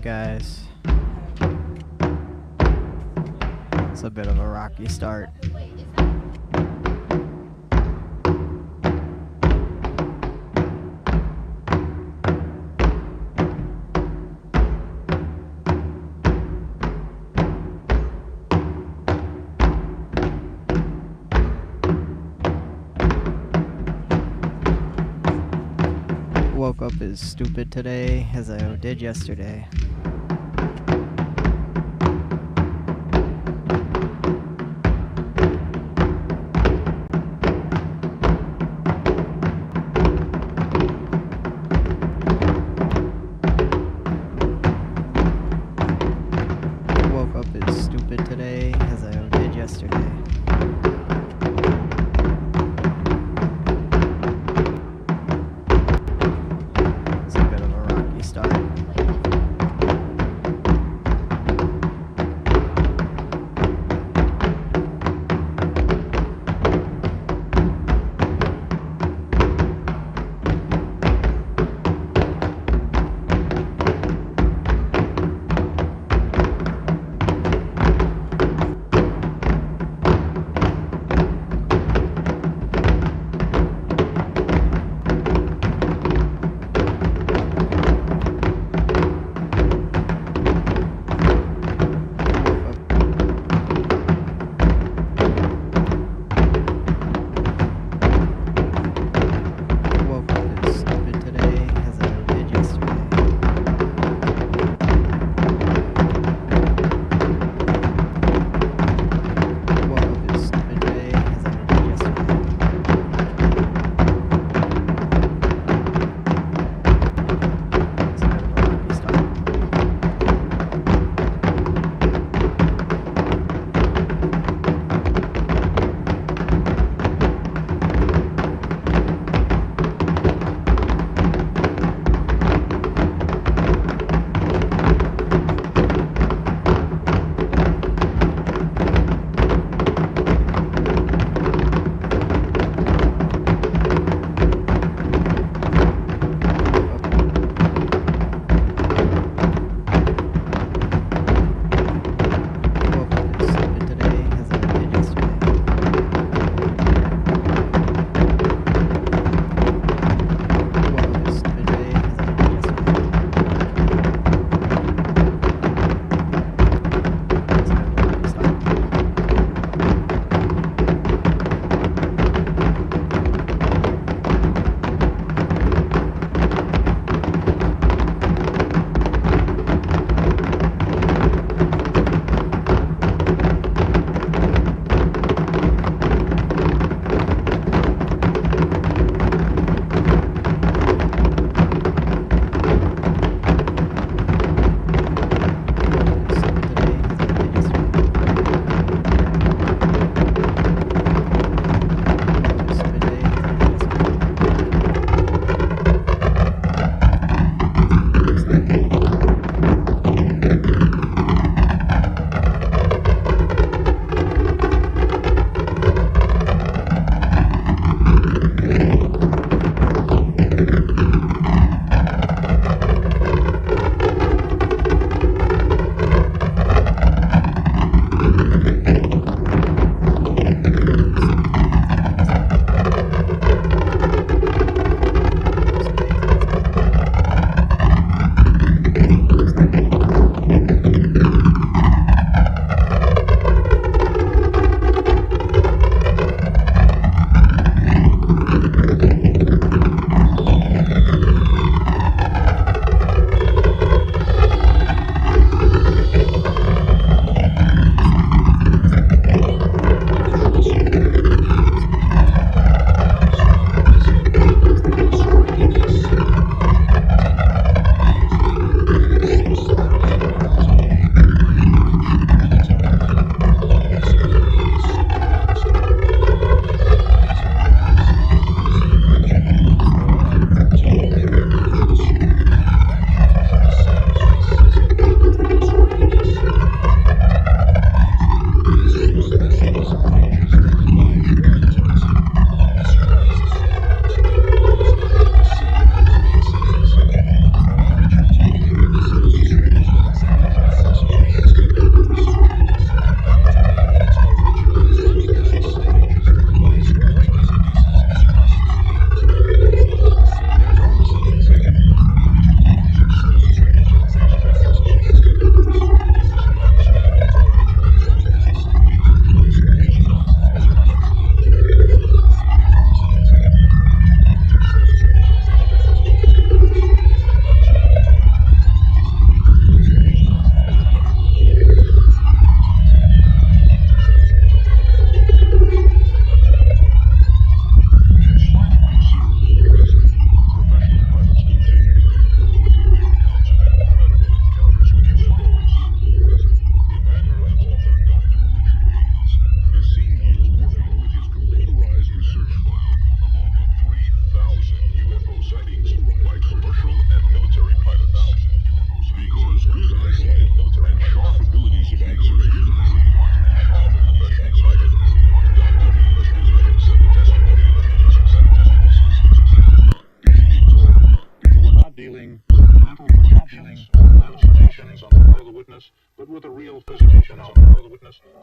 Alright guys, it's a bit of a rocky start. Woke up as stupid today as I did yesterday. Woke up as stupid today as I did yesterday. It's a bit of a rocky start.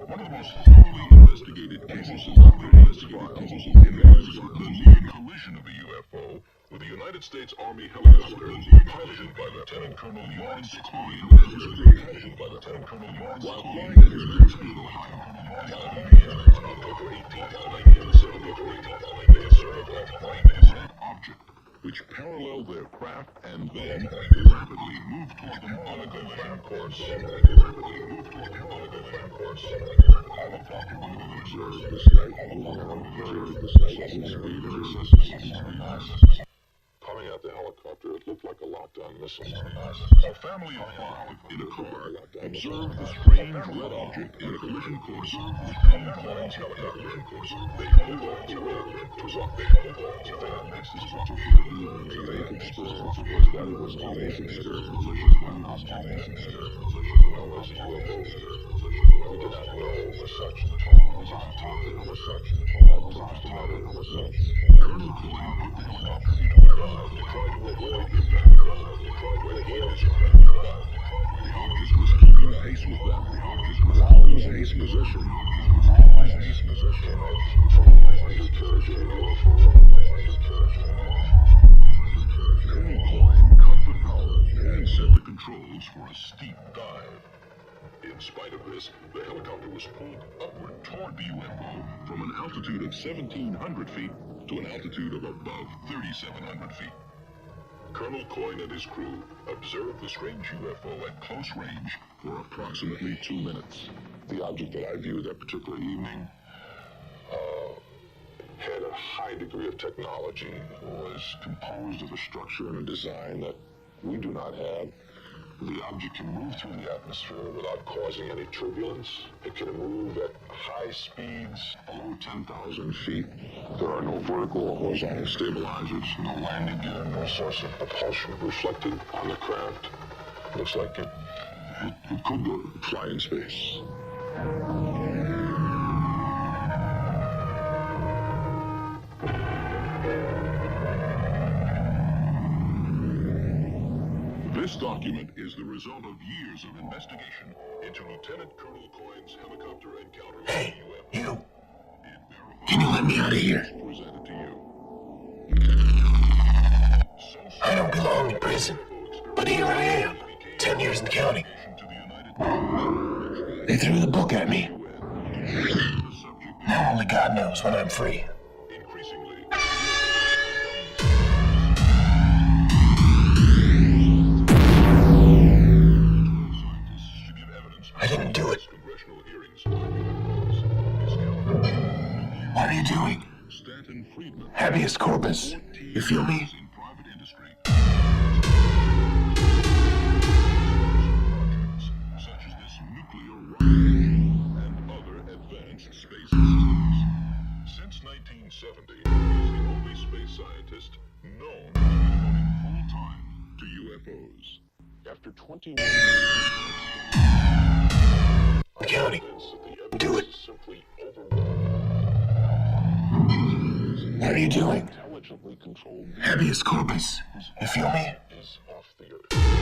One of the most thoroughly investigated cases in is the near collision of a UFO with a United States Army helicopter piloted by Lieutenant Colonel Lawrence Coyne and his crew. While flying at his base in Ohio, October 18, 1973, they observed a bright red object which paralleled their craft and then rapidly moved toward them on a collision course. The helicopter observed the sight and speed of excessive. Coming at the helicopter, it looked like a lockdown missile. A family of five in a car observed the strange red object in a collision course with Colonel Coyne's helicopter. They hung on to it. It was off. They hung on to it. Next is what they experienced was that it was a collision when not collision. Well, as a UFO, we did not know as such. It was on top of it as such. That was just a matter of such. Colonel Coyne put the helicopter into a they tried to avoid impact. The object was keeping pace with them. While in his position. Colonel Coyne cut the power and set the controls for a steep dive. In spite of this, the helicopter was pulled upward toward the UFO from an altitude of 1,700 feet to an altitude of above 3,700 feet. Colonel Coyne and his crew observed the strange UFO at close range for approximately 2 minutes. The object that I viewed that particular evening had a high degree of technology. It was composed of a structure and a design that we do not have. The object can move through the atmosphere without causing any turbulence. It can move at high speeds below 10,000 feet. There are no vertical or horizontal stabilizers, no landing gear, no source of propulsion reflected on the craft. Looks like it could go fly in space. This document is the result of years of investigation into Lieutenant Colonel Coyne's helicopter encounter with Hey, the UFO. you! Can you let me out of here? Presented to you. I don't belong in prison, but here I am, 10 years in the county. They threw the book at me. Now only God knows when I'm free. Increasingly. I didn't do it. Congressional hearings. What are you doing? Stanton Friedman. Habeas corpus. You feel me? In private industry. Such as this nuclear rocket and other advanced space systems. Since 1970, he is the only space scientist known to be devoting full time to UFOs. After 21 years, County. Do it. simply overwhelming. What are you doing? Intelligently controlled Habeas corpus. You feel me? is off the earth.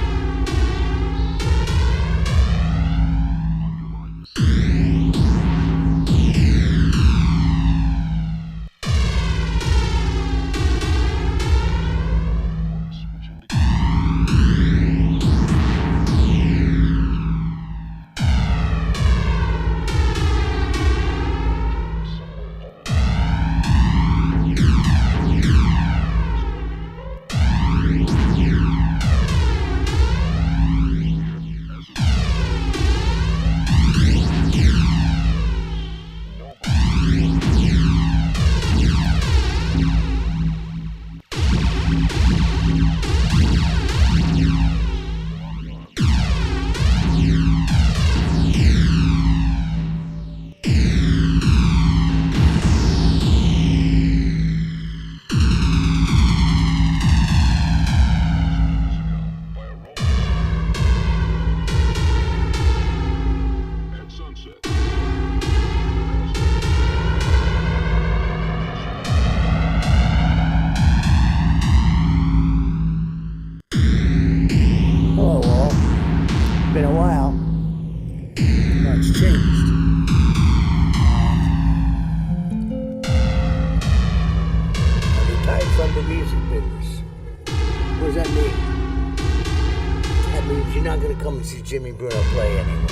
come and see Jimmy Bruno play anyway.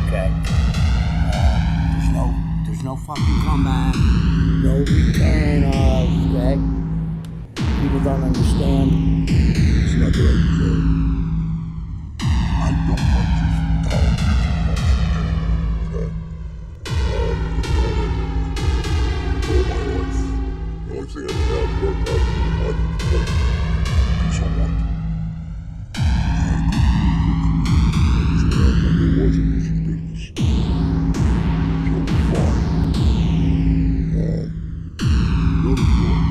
Okay. There's no fucking comeback. No return of. Okay. People don't understand. It's not that I care. I don't like this town. All my life. The only thing I have worked out is do someone. It wasn't easy business. So fine. The other part,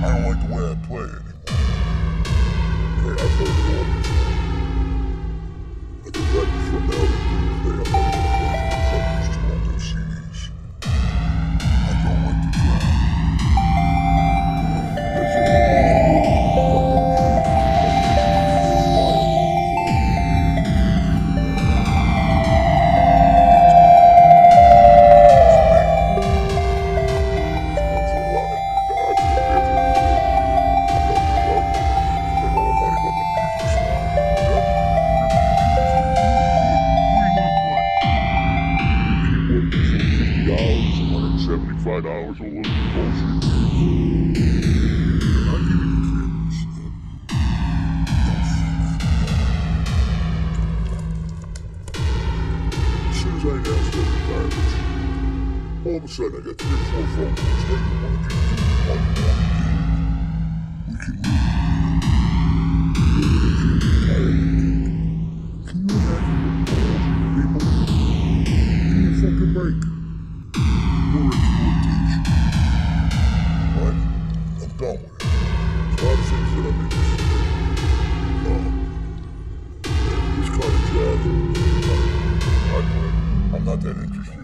I don't like the way I play anymore. Okay, I've heard it all before. Like a record from now to Tuesday, I'm not going to play the CDs. I don't like to drive. That's all. $75 all over the bullshit. I'll give you things. As soon as I announced that retirement, all of a sudden I got 3 or 4 phone calls. Hey, you want to do what you want to do? We can move. Can you imagine what calls people? Give me a fucking break. More exploitation. What? I'm done with it. There's a lot of things that I'm interested in. This kind of jazz, I'm not that interested.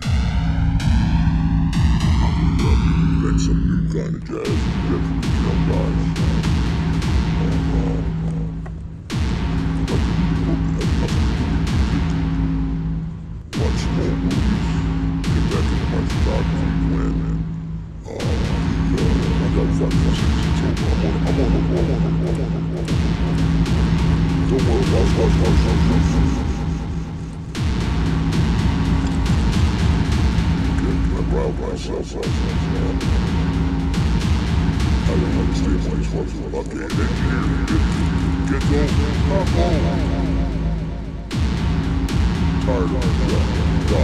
I'm going to invent some new kind of jazz and get for these young guys. I'd like to read a book that has nothing to do with music. Watch small movies. Get back into my photography plan, man. I got 5 seconds. It's over. I'm on the roll. Don't worry about I browed myself. I don't understand why he's working about getting engineered. Get going. Come on. Tired of the job.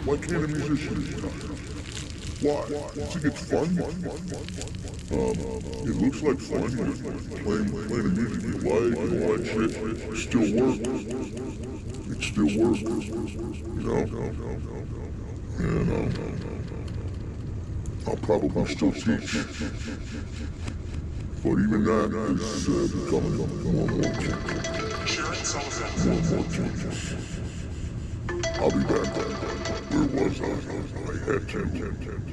Why can't a musician be tired? Why? To get fun? It looks like fun. Playing the music you like and all that shit. Still work. It still works. You know? And I'll probably still teach. But even that is becoming more and more changes. I'll be back. Where was I? I had to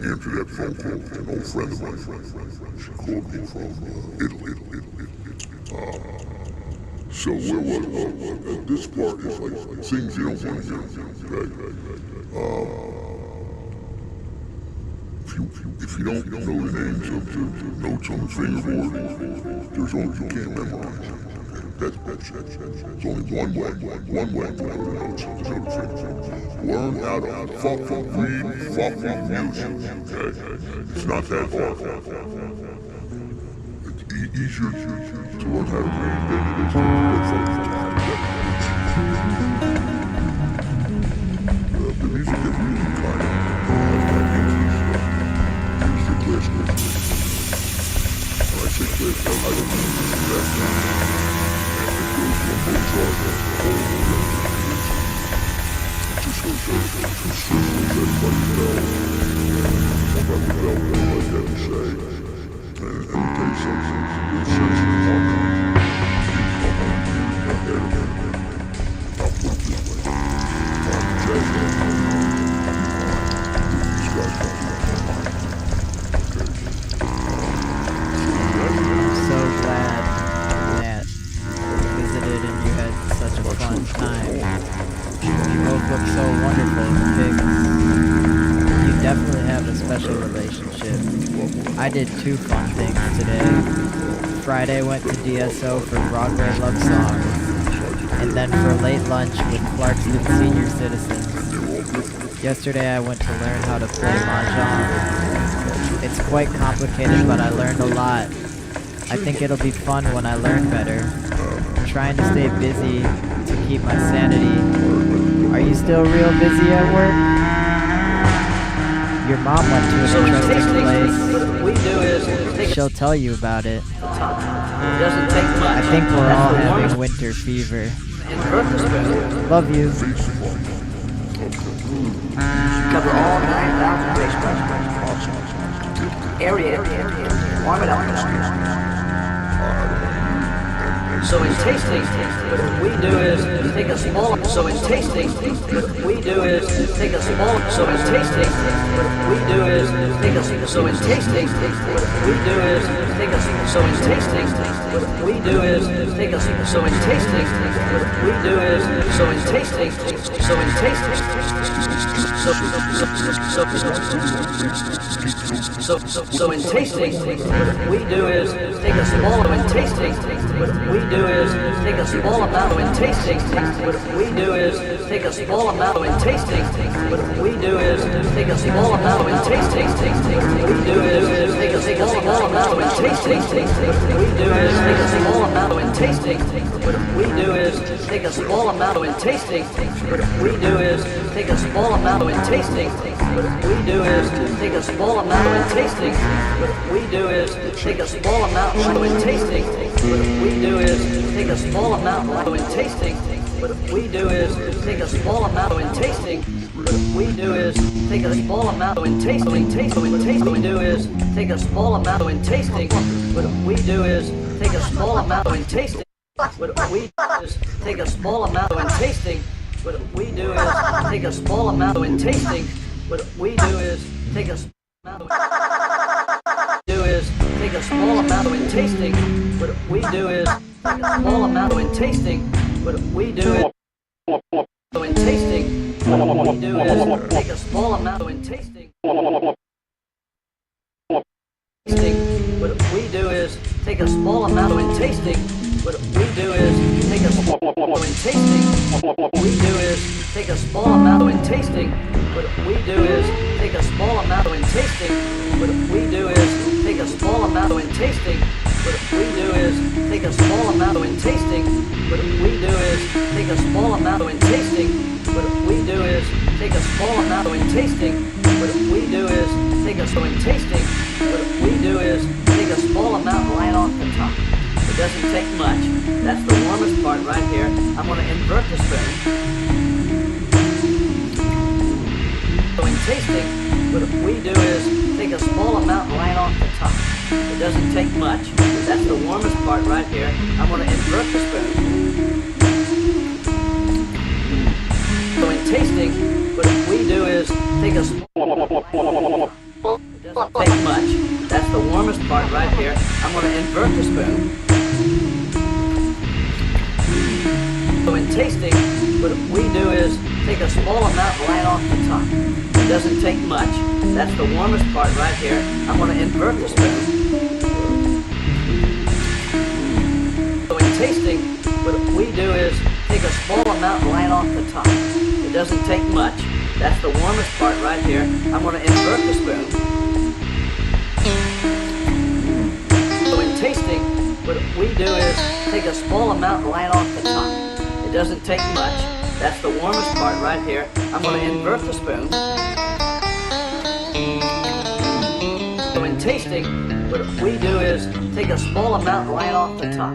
answer that phone call with an old friend of mine. She called me from Italy. So where was I? This part is like things you don't want to hear. Okay? If you don't know the names of the notes on the fingerboard, there's only you can't memorize it. That's it's only one way to know the notes of the fingerboard. Learn how to fucking read fucking music, okay? It's not that hard. It's easier to learn how to read than it is to play fucking the music is really kind of classical. When I say classical, I don't mean that. It goes from Mozart all the way up to it just goes from circles everybody knows. Everybody knows, like that to say. And let me tell you something. It says in harmony. I'll put it this way. Jazz these guys don't do that. So glad that you visited and you had such a fun time. You both look so wonderful in the pics. You definitely have a special relationship. I did 2 fun things today. Friday went to DSO for Broadway Love Songs, and then for late lunch with Clarkston Senior Citizens. Yesterday I went to learn how to play Mahjong. It's quite complicated, but I learned a lot. I think it'll be fun when I learn better. I'm trying to stay busy to keep my sanity. Are you still real busy at work? Your mom went to an interesting place. She'll tell you about it. I think we're all having winter fever. Love you. Cover all 9,000 racetracks. Area. Warm it up. So in tasting, what we do is take a small. So in tasting, what we do is take a small. So in tasting, what we do is take a. So in tasting, what we do is take a. So in tasting, what we do is take a. So in tasting, what we do is. So in tasting. So in tasting. So in tasting, what we do is take a small. In tasting, what we do is take a small amount. In tasting, what we do is take a small amount. In tasting, what we do is take a small amount. In tasting, what we do is take a small amount. In tasting, what we do is take a small amount. In tasting, what we do is take a small amount. In tasting, what we do is take a small amount. In tasting, what we do is take a small amount. In tasting, what we do is take a small amount. In tasting, what we do is take a small amount. In tasting, what we do is take a small amount. In tasting, what we do is take a small amount. In tasting, what we do is take a small amount. In tasting, what we do is take a small amount. In tasting, what we do is take a small amount. In tasting, what we do is take a small amount. In tasting, what we do is take a small amount. Do is take a small amount. In tasting, what we do is take a small amount. In tasting, what we do is in tasting, what we do is take a small amount. In tasting, what we do is take a small amount. In tasting, what we do is take a small amount. In tasting, what we do is take a small amount. In tasting, what we do is take a small amount. In tasting, what we do is take a small amount. In tasting, what we do is take a small amount. In tasting, what we do is take a small amount. In tasting, what we do is take a small amount. In tasting, what we do is take a small. In tasting, what we do is take a small amount right off the top. It doesn't take much. That's the warmest part right here. I'm going to invert the spoon. So in tasting, what we do is take a small amount right off the top. It doesn't take much. That's the warmest part right here. I'm going to invert the spoon. So in tasting, what we do is take a small amount. It doesn't take much. That's the warmest part right here. I'm going to invert the spoon. So in tasting, what we do is take a small amount right off the top. It doesn't take much. That's the warmest part right here. I'm going to invert the spoon. So in tasting, what we do is take a small amount right off the top. It doesn't take much. That's the warmest part right here. I'm going to invert the spoon. So in tasting, what we do is take a small amount right off the top. It doesn't take much. That's the warmest part right here. I'm going to invert the spoon. So in tasting, what we do is take a small amount right off the top.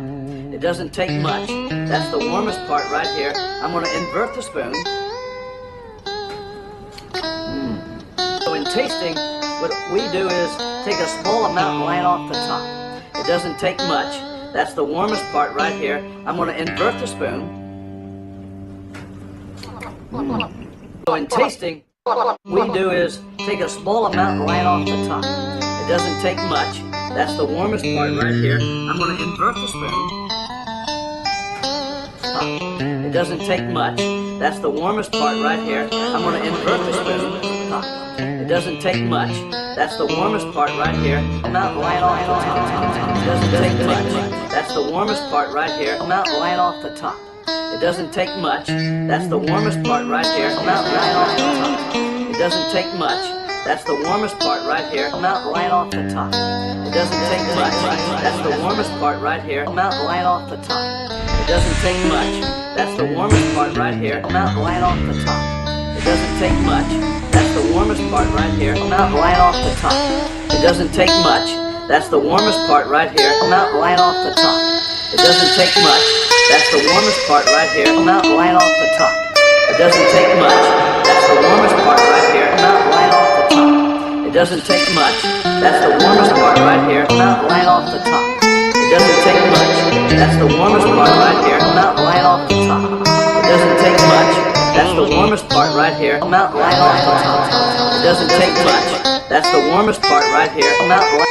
It doesn't take much. That's the warmest part right here. I'm going to invert the spoon. So in tasting, what we do is take a small amount right off the top. It doesn't take much. That's the warmest part right here. I'm going to invert the spoon. So in tasting, what we do is take a small amount right off the top. It doesn't take much. That's the warmest part right here. I'm going to invert the spoon. top. It doesn't take much. That's the warmest part right here. I'm gonna invert this prism. Top. It doesn't take much. That's the warmest part right here. I'm out right off the top. It doesn't take much. That's the warmest part right here. I'm out right off the top. It doesn't take much. That's the warmest part right here. I'm out right off the top. It doesn't take much. That's the warmest part right here. I'm out right off the top. It doesn't take much. That's the warmest part right here. I'm out right off the top. It doesn't take much. That's the warmest part right here. I'm out right off the top. It doesn't take much. That's the warmest part right here. I'm out right off the top. It doesn't take much. That's the warmest part right here. I'm out right off the top. It doesn't take much. That's the warmest part right here. I'm out right off the top. It doesn't take much. That's the warmest part right here. I'm out right off the top. It doesn't take much. That's the warmest part right here. I'm out right off the top. It doesn't take much. That's the warmest part right here. I'm out right off the top. It doesn't take much. That's the warmest part right here. I'm out right off the top. It doesn't take much. That's the warmest part right here. I'm out right.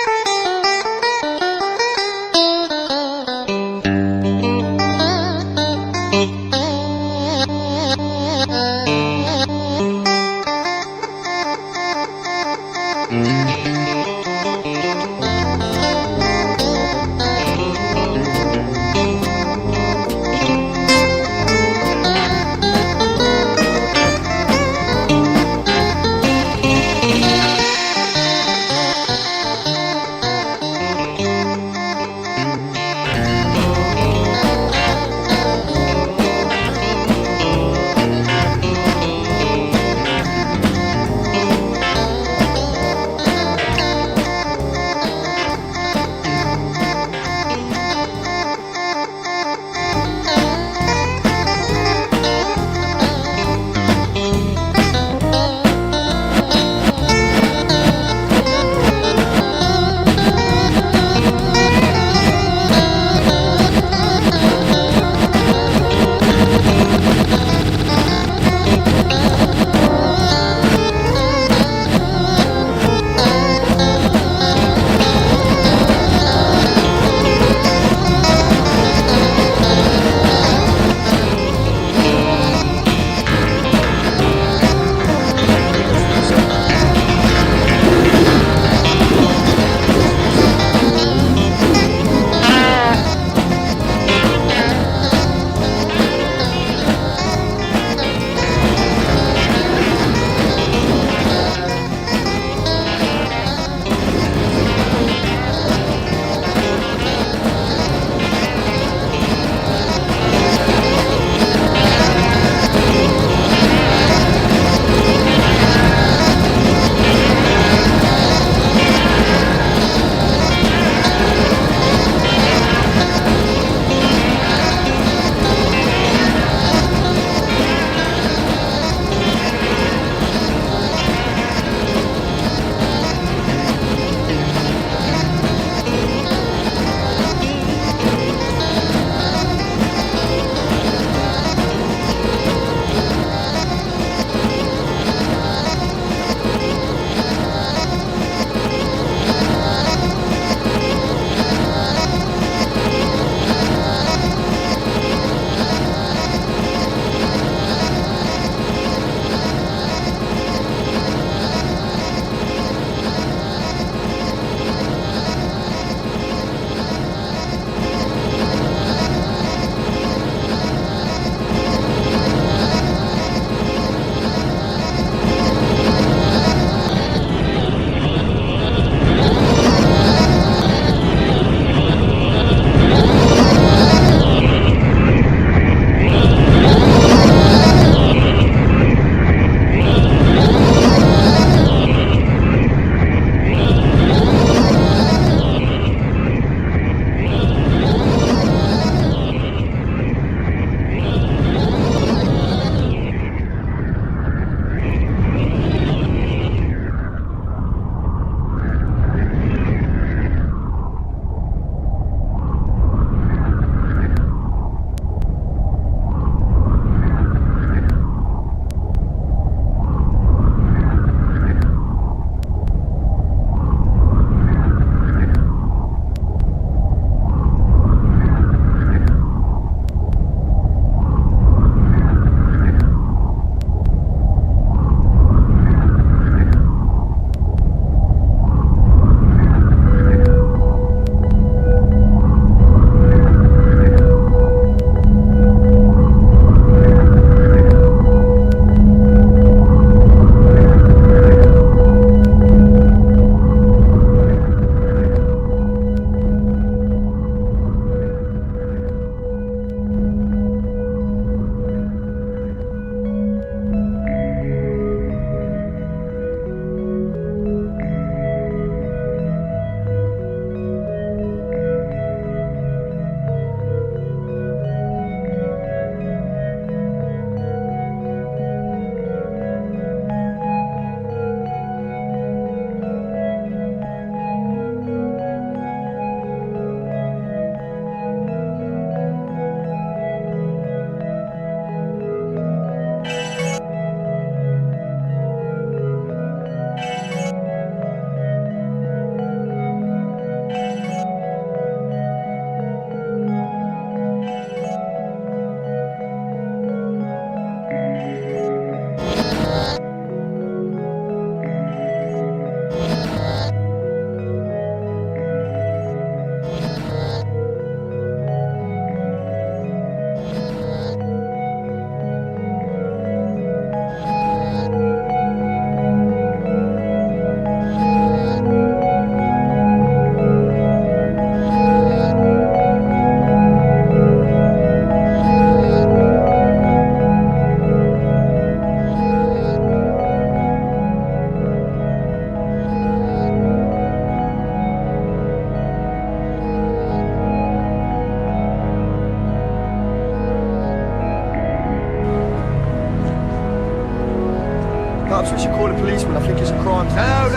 Perhaps we should call the policeman, I think it's a crime. Perhaps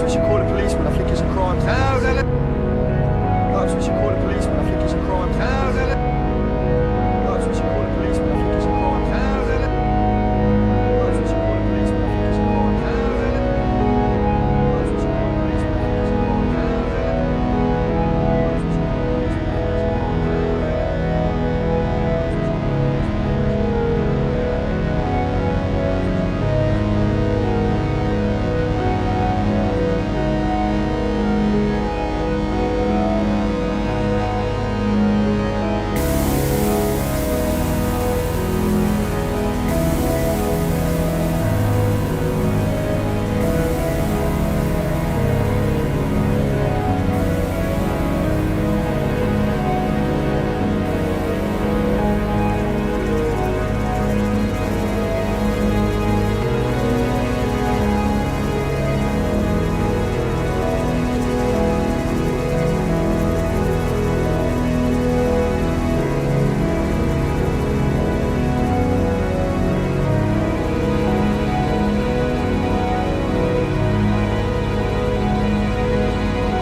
we should call the policeman, I think it's a crime. Perhaps we should call the policeman, I think it's a crime. Perhaps we should call the policeman, I think it's a crime. Perhaps we should call the policeman, I think it's a crime. Perhaps we should call the policeman, I think it's a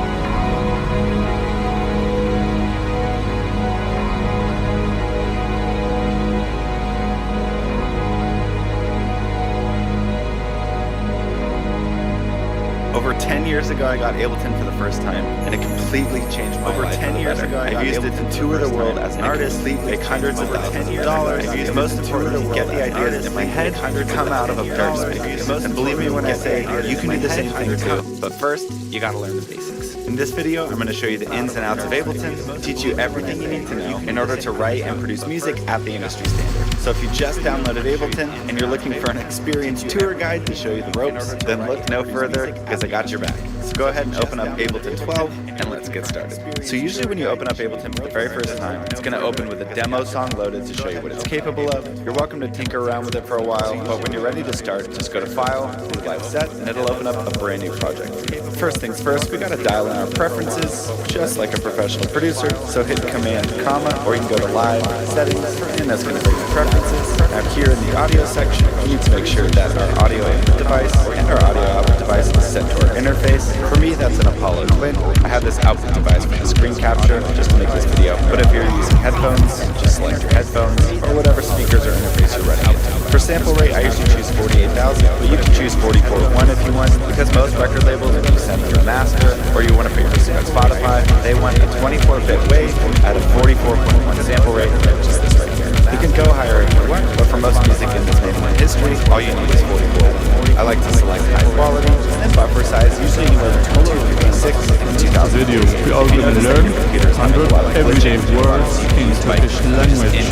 Over 10 years ago, I got Ableton for the first time, and it completely changed my life. Over 10 years ago, I've used it to tour the world as an artist, make hundreds of thousands of dollars. I've used most importantly to get the ideas in my head to come out of a pair of speakers. And believe me when I say, you can do the same thing too. But first, you gotta learn the basics. In this video, I'm going to show you the ins and outs of Ableton, teach you everything you need to know in order to write and produce music at the industry standard. So if you just downloaded Ableton and you're looking for an experienced tour guide to show you the ropes, then look no further because I got your back. So go ahead and open up Ableton 12 and let's get started. So usually when you open up Ableton for the very first time, it's going to open with a demo song loaded to show you what it's capable of. You're welcome to tinker around with it for a while, but when you're ready to start, just go to File, do Live Set, and it'll open up a brand new project. First things first, we got to dial in our preferences, just like a professional producer. So hit Command, comma, or you can go to Live, Settings, and that's going to bring you preferences. Now here in the audio section, we need to make sure that our audio input device and our audio output device is set to our interface. For me, that's an Apollo Twin. I have this output device for the screen capture just to make this video. But if you're using headphones, just select your headphones or whatever speakers or interface you're running into. For sample rate, I usually choose 48,000, but you can choose 44.1 if you want, because most record labels, if you send them a master or you want to put your music on Spotify, they want a 24-bit wave at a 44.1 sample rate, which is this right here. You can go higher if you want, but for most music in this movement history, all you need is 44. I like to select high quality and buffer size, usually anywhere between 256 and 2000. Video, we are going to learn 100 everyday words in Turkish language.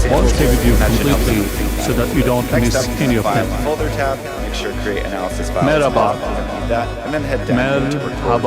Watch the video completely so that you don't miss any of them. Folder tab, make sure to create analysis files. Merhaba. That, and then head down to record.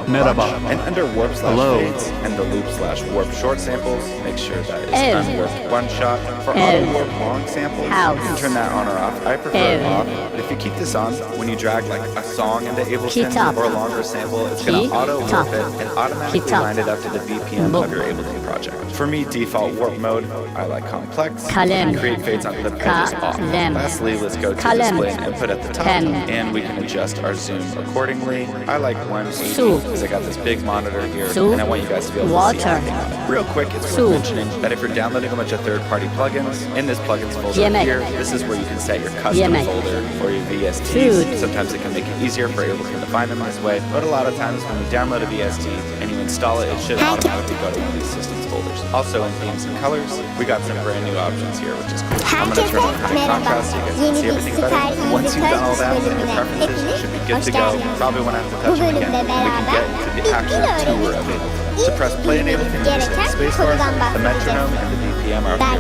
Merhaba. And under warp slash fades and the loop slash warp short samples, make sure that is unwarped one shot. For auto warp long samples, you can turn that on or off. I prefer it off, but if you keep this on, when you drag like a song into Ableton or a longer sample, it's going to auto warp it and automatically line it up to the BPM of your Ableton project. For me, default warp mode, I like complex. And create fades onto the edges off. Lastly, let's go to display and input at the top, and we can adjust our zoom accordingly. I like 180 because I got this big monitor here, and I want you guys to be able to see everything on it. Real quick, it's worth mentioning that if you're downloading a bunch of third-party plugins, in this plugins folder here, this is where you can set your custom folder for your VSTs. Sometimes it can make it easier for Ableton to find them this way, but a lot of times when you download a VST and you install it, it should automatically go to one of these systems folders. Also in themes and colors, we got some brand new options here, which is cool. I'm going to turn on high contrast so you guys can see everything better. Once you've done all that in your preferences, you should be good to go. Probably won't have to touch them again. We can get to the actual tour of it. To press play in Ableton, you just hit the space bar. The metronome and the BPM are here.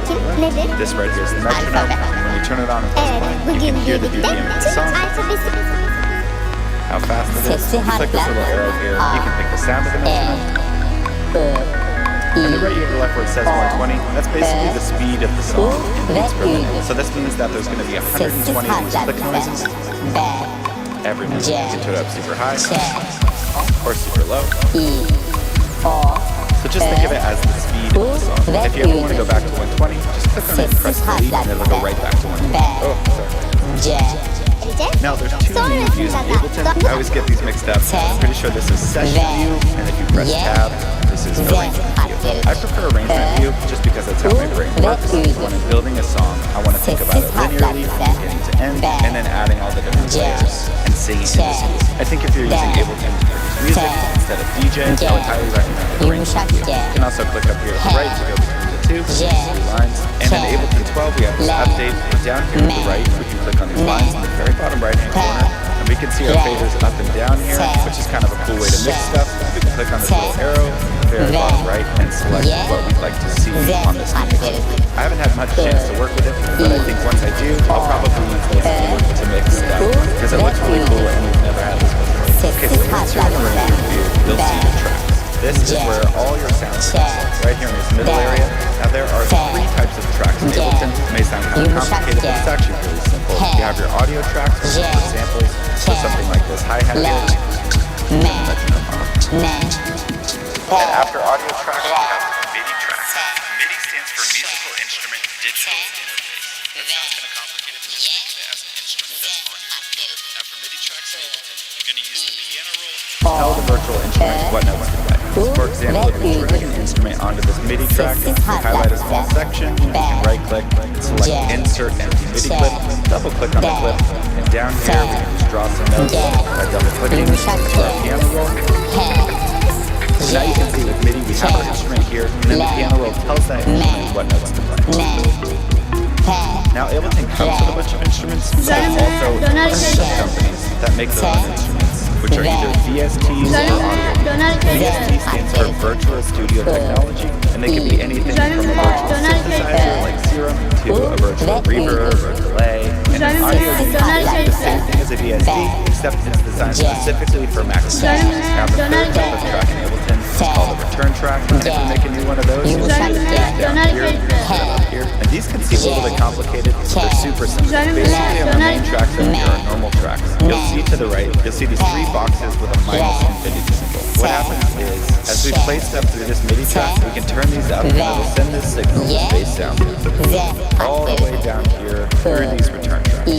This right here is the metronome. When you turn it on and press play, you can hear the BPM of the song. How fast it is. Click this little arrow here. You can pick the sound of the metronome. And right here to the left where it says 120, that's basically the speed of the song in beats per minute. So this means that there's going to be 120 of these click noises every minute. You can turn it up super high or super low. So just think of it as the speed of the song. If you ever want to go back to 120, just click on it, press delete, and it'll go right back to 120. Oh, sorry. C. Now there's two views of Ableton. I always get these mixed up. I'm pretty sure this is session view, and if you press tab, this is arrangement view. I prefer arrangement view just because that's how my brain works. When I'm building a song, I want to think about it linearly from beginning to end, and then adding all the different layers and singing into these. I think if you're using Ableton to produce music instead of DJ, I would highly recommend arrangement view. You can also click up here to the right to go between the two lines. And in Ableton 12, we have this update. Down here to the right, we can click on these lines in the very bottom right-hand corner, and we can see our faders up and down here, which is kind of a cool way to mix stuff. We can click on this little arrow at the very bottom right and select what we'd like to see on this mix. I haven't had much chance to work with it, but I think once I do, I'll probably use this to mix stuff, because it looks really cool and we've never had this before. Okay, so once you're in the arrangement view, you'll see the tracks. This is where all your sounds are. Right here in this middle area. Now there are three types of tracks in Ableton. It may sound kind of complicated, but it's actually really simple. You have your audio tracks, which are for samples, so something like this hi-hat here. And after audio tracks, we have MIDI tracks. MIDI stands for Musical Instrument Digital Interface. That sounds kind of complicated, but just think of it as an instrument that's on your computer. Now for MIDI tracks in Ableton, you're going to use the piano roll. Tell the virtual instrument what notes to play. For example, if you drag an instrument onto this MIDI track, you highlight a small section, you can right-click, select Insert Empty MIDI Clip, double-click on the clip, and down here we can just draw some notes by double-clicking for our piano roll. So now you can see with MIDI we have our instrument here, and then the piano roll tells that instrument what notes to play. Now Ableton comes with a bunch of instruments, but there's also a bunch of companies that make their own instruments, which are either VSTs or audio. VST stands for Virtual Studio Technology, and they can be anything from a virtual synthesizer like Serum to a virtual reverb or delay. And an audio unit is the same thing as a VST, except it's designed specifically for Mac sound. Now the third type of track in Ableton is called a return track, and if we make a new one of those, you'll see it down here, up here. And these can seem a little bit complicated, but they're super simple. Basically on our main tracks over here are normal tracks. You'll see to the right, you'll see these three boxes with a minus infinity symbol. What happens is, as we play stuff through this MIDI track, we can turn these up and it'll send this signal to bass sound all the way down here through these return tracks.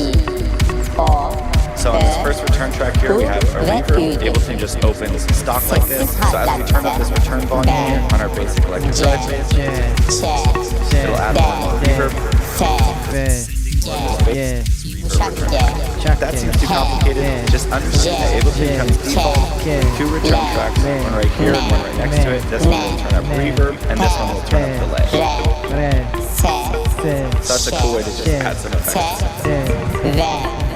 So on this first return track here, we have a reverb. Ableton just opens stock like this. So as we turn up this return volume here on our basic electric drive bass, it'll add more reverb. That seems too complicated. Just understand that Ableton comes default two return tracks, one right here and one right next to it. This one will turn up reverb, and this one will turn up delay. So that's a cool way to just add some effects.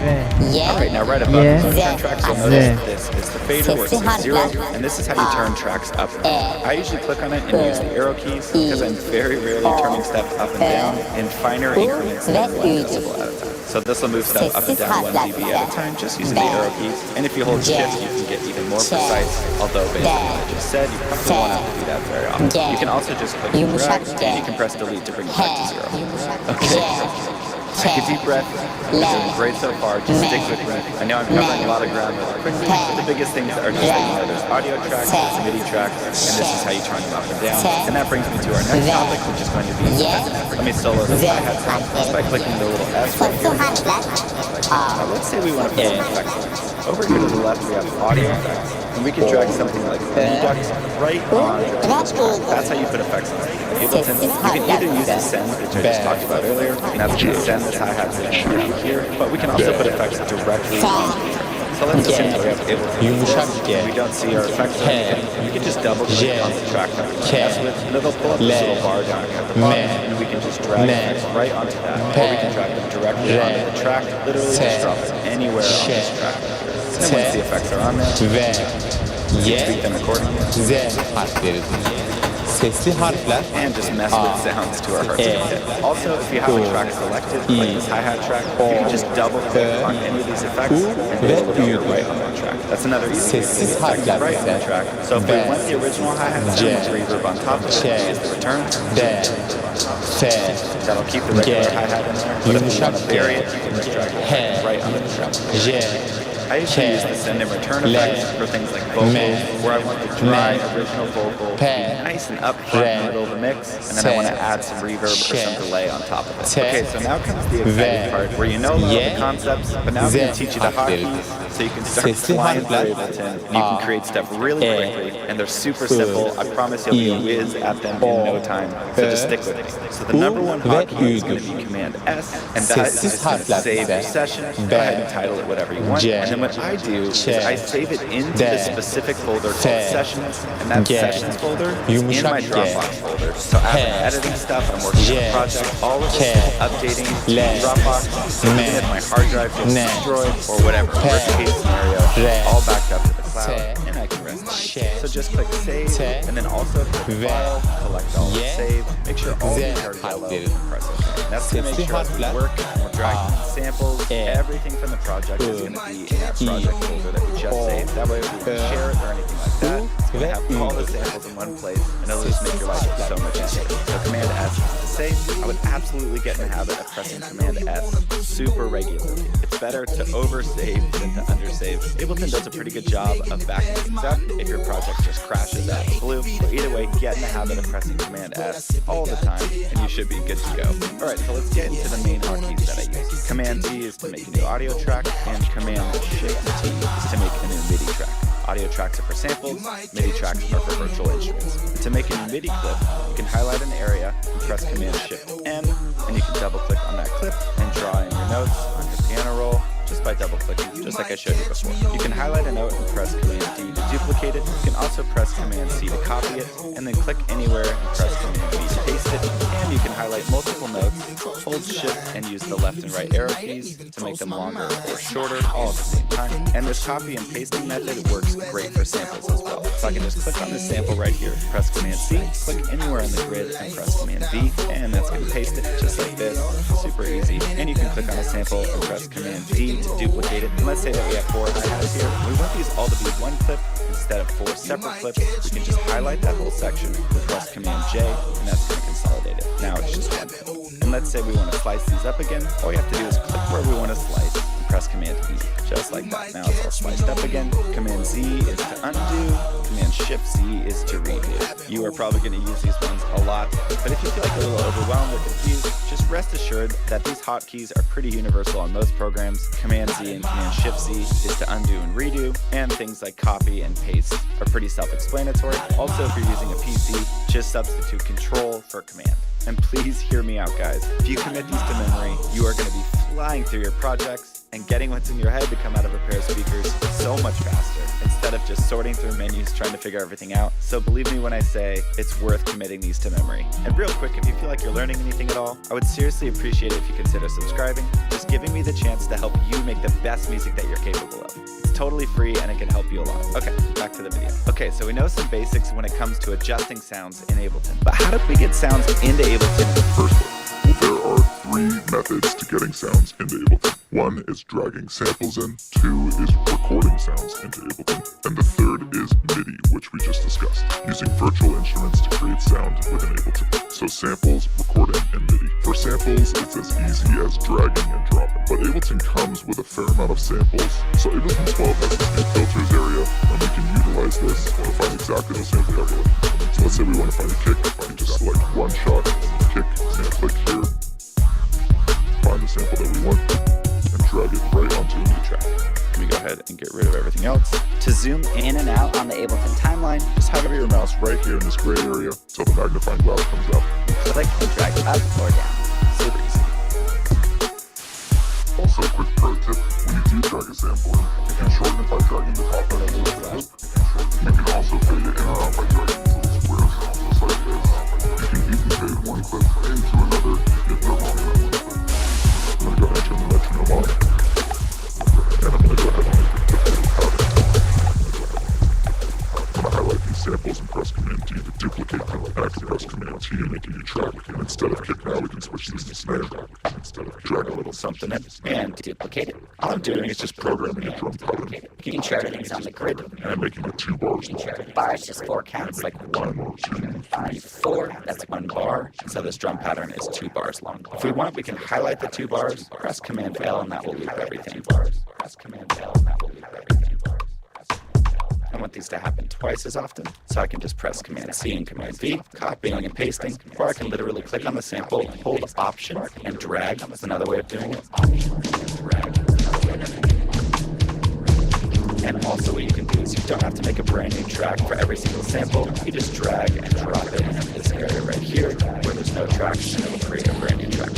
Alright, now right above the return tracks, you'll notice this is the fader where it says 0, and this is how you turn tracks up and down. I usually click on it and use the arrow keys because I'm very rarely turning stuff up and down in finer increments than 1 decibel at a time. So this will move stuff up and down 1 dB at a time just using the arrow keys. And if you hold shift, you can get even more precise, although based on what I just said, you probably won't have to do that very often. You can also just click and drag, and you can press delete to bring it back to 0. Okay. Take a deep breath. We're doing great so far. Just stick with me. I know I'm covering a lot of ground really quickly, but the biggest things are just that you know there's audio tracks, there's MIDI tracks, and this is how you turn them up and down. And that brings me to our next topic, which is going to be effects. Let me solo this hi-hat sound just by clicking the little S right here. Now let's say we want to put some effects on. Over here to the left we have audio effects, and we can drag something like Redux right on the track. That's how you put effects on Ableton. You can either use the send, which I just talked about earlier, and that's going to send this hi-hat signal down here, but we can also put effects directly on the track. So let's assume that we have Ableton. We don't see our effects or anything. We can just double click on the track that we mess with, and it'll pull up this little bar down here at the bottom, and we can just drag effects right onto that, or we can drag them directly onto the track, literally just drop them anywhere on this track. And then once the effects are on there, tweak them accordingly. And just mess with sounds to our heart's content. Also, if you have a track selected, like this hi-hat track, you can just double click on any of these effects and it'll appear right on that track. That's another easy way to use effects right on the track. So if we want the original hi-hat sound with reverb on top of it, use the return. That'll keep the regular hi-hat in there. But if you want to vary it, you can just drag it right on the track. I used to use the send and return effects for things like vocals, where I want the dry original vocal to be nice and up front in the middle of the mix, and then I want to add some reverb or some delay on top of it. Okay, so now comes the exciting part, where you know all the concepts, but now I'm going to teach you the hotkeys, so you can start flying through Ableton, and you can create stuff really quickly, and they're super simple. I promise you'll be a whiz at them in no time, so just stick with me. So the number one hotkey is going to be Command S, and that is just going to save your session. Go ahead and title it whatever you want. And then what I do is I save it into the specific folder called Sessions, and that Sessions folder is in my Dropbox folder. So as I'm editing stuff, I'm working on a project, all of this is updating to Dropbox, even if my hard drive gets destroyed or whatever, worst case scenario, all backed up to the cloud, and I can rest it. So just click Save, and then also click File, select all, save, make sure all these are yellow, and press OK. That's to make sure as we work, and we're dragging samples, everything from the project is going to be in that project folder that we just saved. That way if we can share it or anything like that, it's going to have all the samples in one place, and it'll just make your life so much easier. So Command S is to save. I would absolutely get in the habit of pressing Command S super regularly. It's better to oversave than to undersave. Ableton does a pretty good job of backing things up if your project just crashes out of the blue. But either way, get in the habit of pressing Command S all the time, and you should be good to go. Alright, so let's get into the main hotkeys that I use. Command T is to make a new audio track, and Command Shift T is to make a new MIDI track. Audio tracks are for samples, MIDI tracks are for virtual instruments. And to make a new MIDI clip, you can highlight an area and press Command Shift N, and you can double click on that clip and draw in your notes on your piano roll just by double clicking, just like I showed you before. You can highlight a note and press Command D to duplicate it. You can also press Command C to copy it, and then click anywhere and press Command V to paste it. And you can highlight multiple notes, hold Shift, and use the left and right arrow keys to make them longer or shorter, all at the same time. And this copy and pasting method works great for samples as well. So I can just click on this sample right here, press Command C, click anywhere on the grid, and press Command V, and that's going to paste it just like this. Super easy. And you can click on a sample and press Command D to duplicate it. And let's say that we have 4 hi-hats here. We want these all to be one clip instead of 4 separate clips. We can just highlight that whole section and press Command J, and that's going to consolidate it. Now it's just one clip. And let's say we want to slice these up again. All you have to do is click where we want to slice and press Command E, just like that. Now it's all sliced up again. Command Z is to undo. Command Shift Z is to redo. You are probably going to use these ones a lot, but if you feel like you're a little overwhelmed or confused, just rest assured that these hotkeys are pretty universal on most programs. Command Z and Command Shift Z is to undo and redo, and things like copy and paste are pretty self-explanatory. Also, if you're using a PC, just substitute Control for Command. And please hear me out, guys. If you commit these to memory, you are going to be flying through your projects and getting what's in your head to come out of a pair of speakers so much faster, instead of just sorting through menus trying to figure everything out. So believe me when I say it's worth committing these to memory. And real quick, if you feel like you're learning anything at all, I would seriously appreciate it if you consider subscribing, just giving me the chance to help you make the best music that you're capable of. It's totally free and it can help you a lot. Okay, back to the video. Okay, so we know some basics when it comes to adjusting sounds in Ableton, but how do we get sounds into Ableton in the first place? There are 3 methods to getting sounds into Ableton. 1 is dragging samples in, 2 is recording sounds into Ableton, and the 3rd is MIDI, which we just discussed, using virtual instruments to create sound within Ableton. So samples, recording, and MIDI. For samples, it's as easy as dragging and dropping, but Ableton comes with a fair amount of samples, so Ableton 12 has this new filters area, and we can utilize this to find exactly the sample that we're looking for. So let's say we want to find a kick, we can just select one shot, kick, and click here, find the sample that we want, and drag it right onto a new track. Let me go ahead and get rid of everything else. To zoom in and out on the Ableton timeline, Just hover your mouse right here in this gray area until the magnifying glass comes up. click and drag up or down. Super easy. Also, a quick pro tip, when you do drag a sample in, you can shorten it by dragging the top end of the loop. You can also fade it in or out by dragging these little squares, just like this. You can even fade one clip into another if they're long enough. I'm going to go ahead and turn the metronome on. And I'm going to go ahead and highlight these samples and press Command T to duplicate them. And I can press Command T and make a new track. And instead of kick now, we can switch this to snare instead of drag a little something in and duplicate it. All I'm doing is just programming a drum pattern. You can share things on the grid. And I'm making it 2 bars long. Bar is just 4 counts, like 4, that's 1 bar. So this drum pattern is 2 bars long. If we want, we can highlight the 2 bars, press Command L, and that will loop everything. Press Command L, and that will loop everything. I want these to happen twice as often, so I can just press Command C and Command V, copying and pasting, or I can literally click on the sample, hold Option, and drag. That's another way of doing it. And also what you can do is you don't have to make a brand new track for every single sample. You just drag and drop it in this area right here, where there's no tracks, and it will create a brand new track.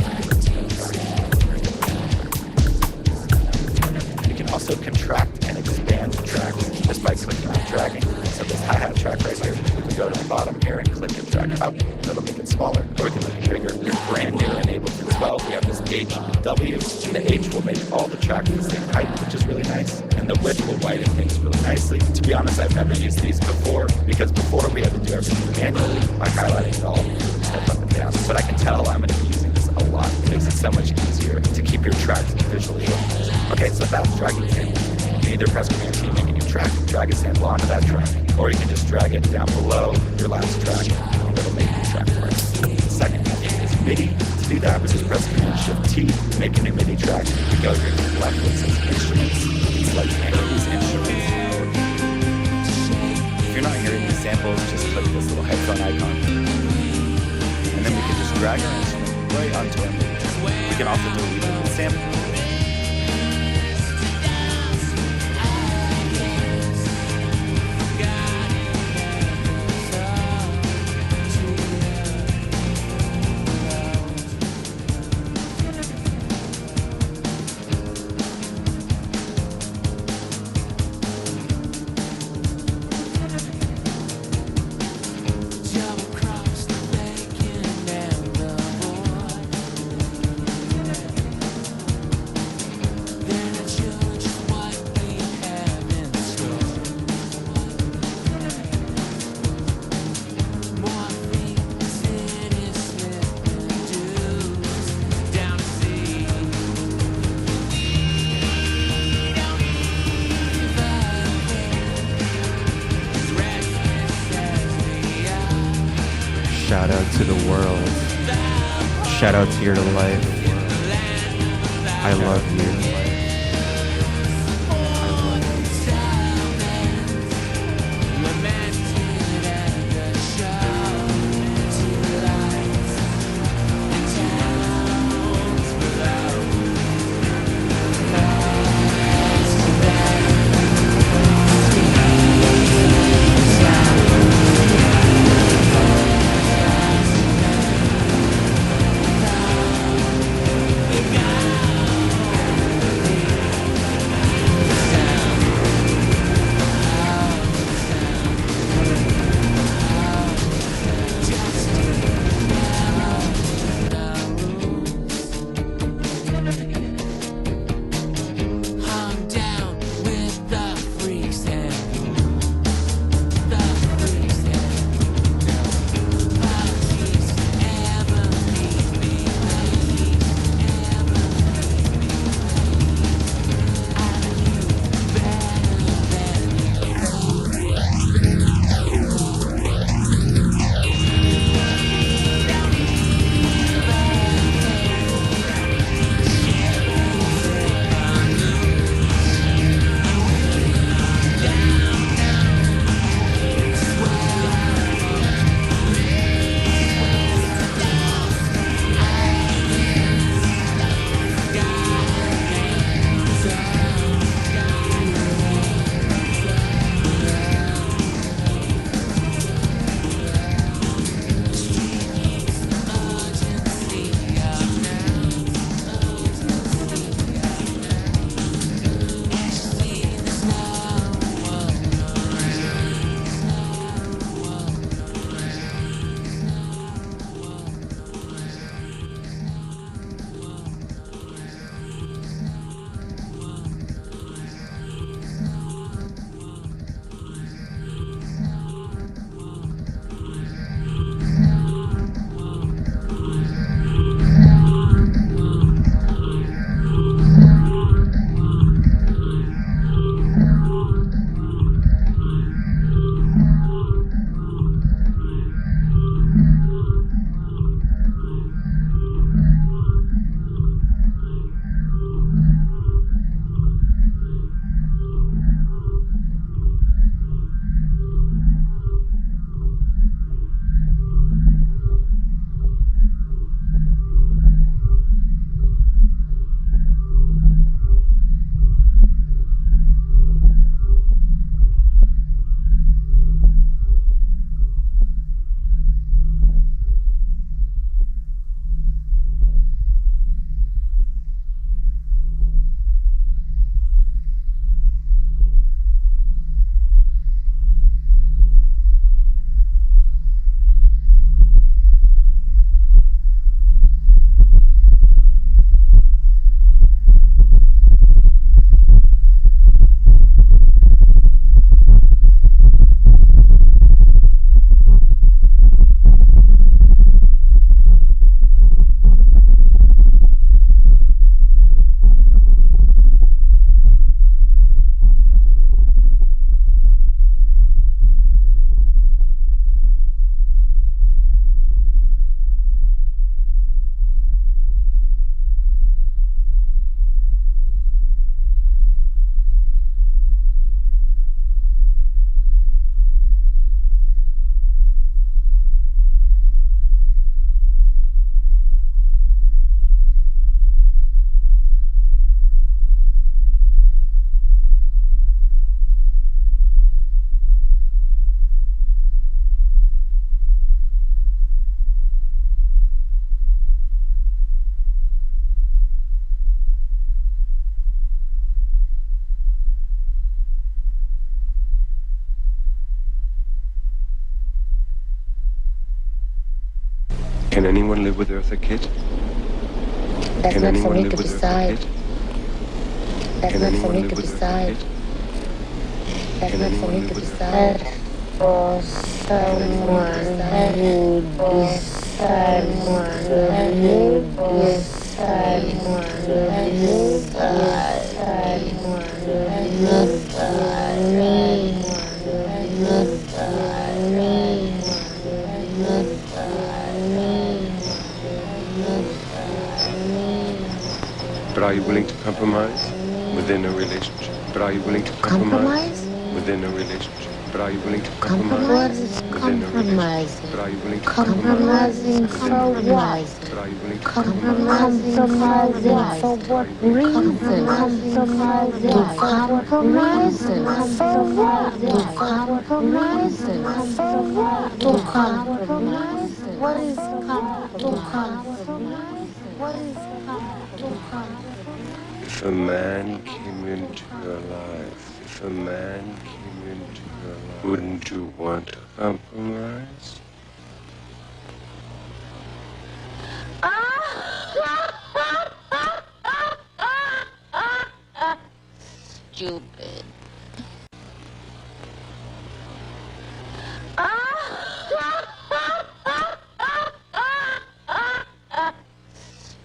You can also contract and expand tracks just by clicking and dragging. So this hi-hat track right here, we can go to the bottom here and click and drag up. That'll make it smaller, or we can make it bigger. You're brand new in Ableton 12. We have this H and W. The H will make all the tracks the same height, which is really nice. And the width will widen things really nicely. To be honest, I've never used these before, because before we had to do everything manually by highlighting it all, step up and down. But I can tell I'm going to be using this a lot. It makes it so much easier to keep your tracks visually organized. Okay, so that's dragging samples. You can either press Command T, make a new track, drag a sample onto that track, or you can just drag it down below your last track, and it'll make a new track for it. The second thing is MIDI. To do that, we just press Command Shift T, make a new MIDI track. We go here to the left where it says Instruments. It's like any of these instruments. If you're not hearing these samples, just click this little headphone icon, and then we can just drag our instrument right onto our MIDI track. We can also delete the sample. Shout out to the world. Shout out to your life. I love you. Can anyone live with Eartha Kitt? That's Can not for anyone me live to with Eartha decide. Kitt? That's Can not for anyone me live to with Eartha decide. Kitt? That's Can not for anyone me live to with decide. For someone who decides But are you willing to compromise within a relationship? But are you willing to compromise within a relationship? But are you willing to compromise within a relationship? But are you willing to compromising for what? But are you willing to Compromising for what reason? Compromising for what? Compromising for what? What is compromise? What is compromise? If a man came into your life, if a man came into your life, wouldn't you want to compromise? Stupid.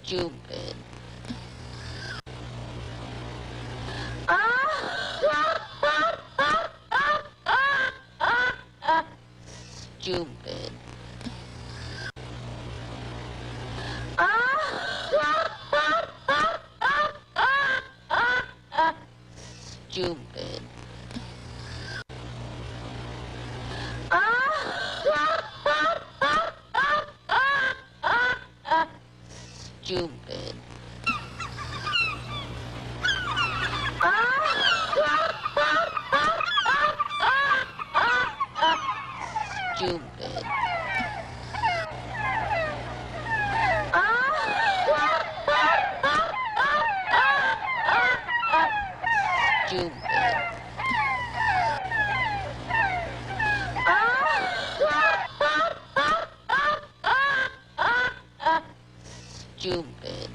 Stupid. Stupid. Stupid. Stupid.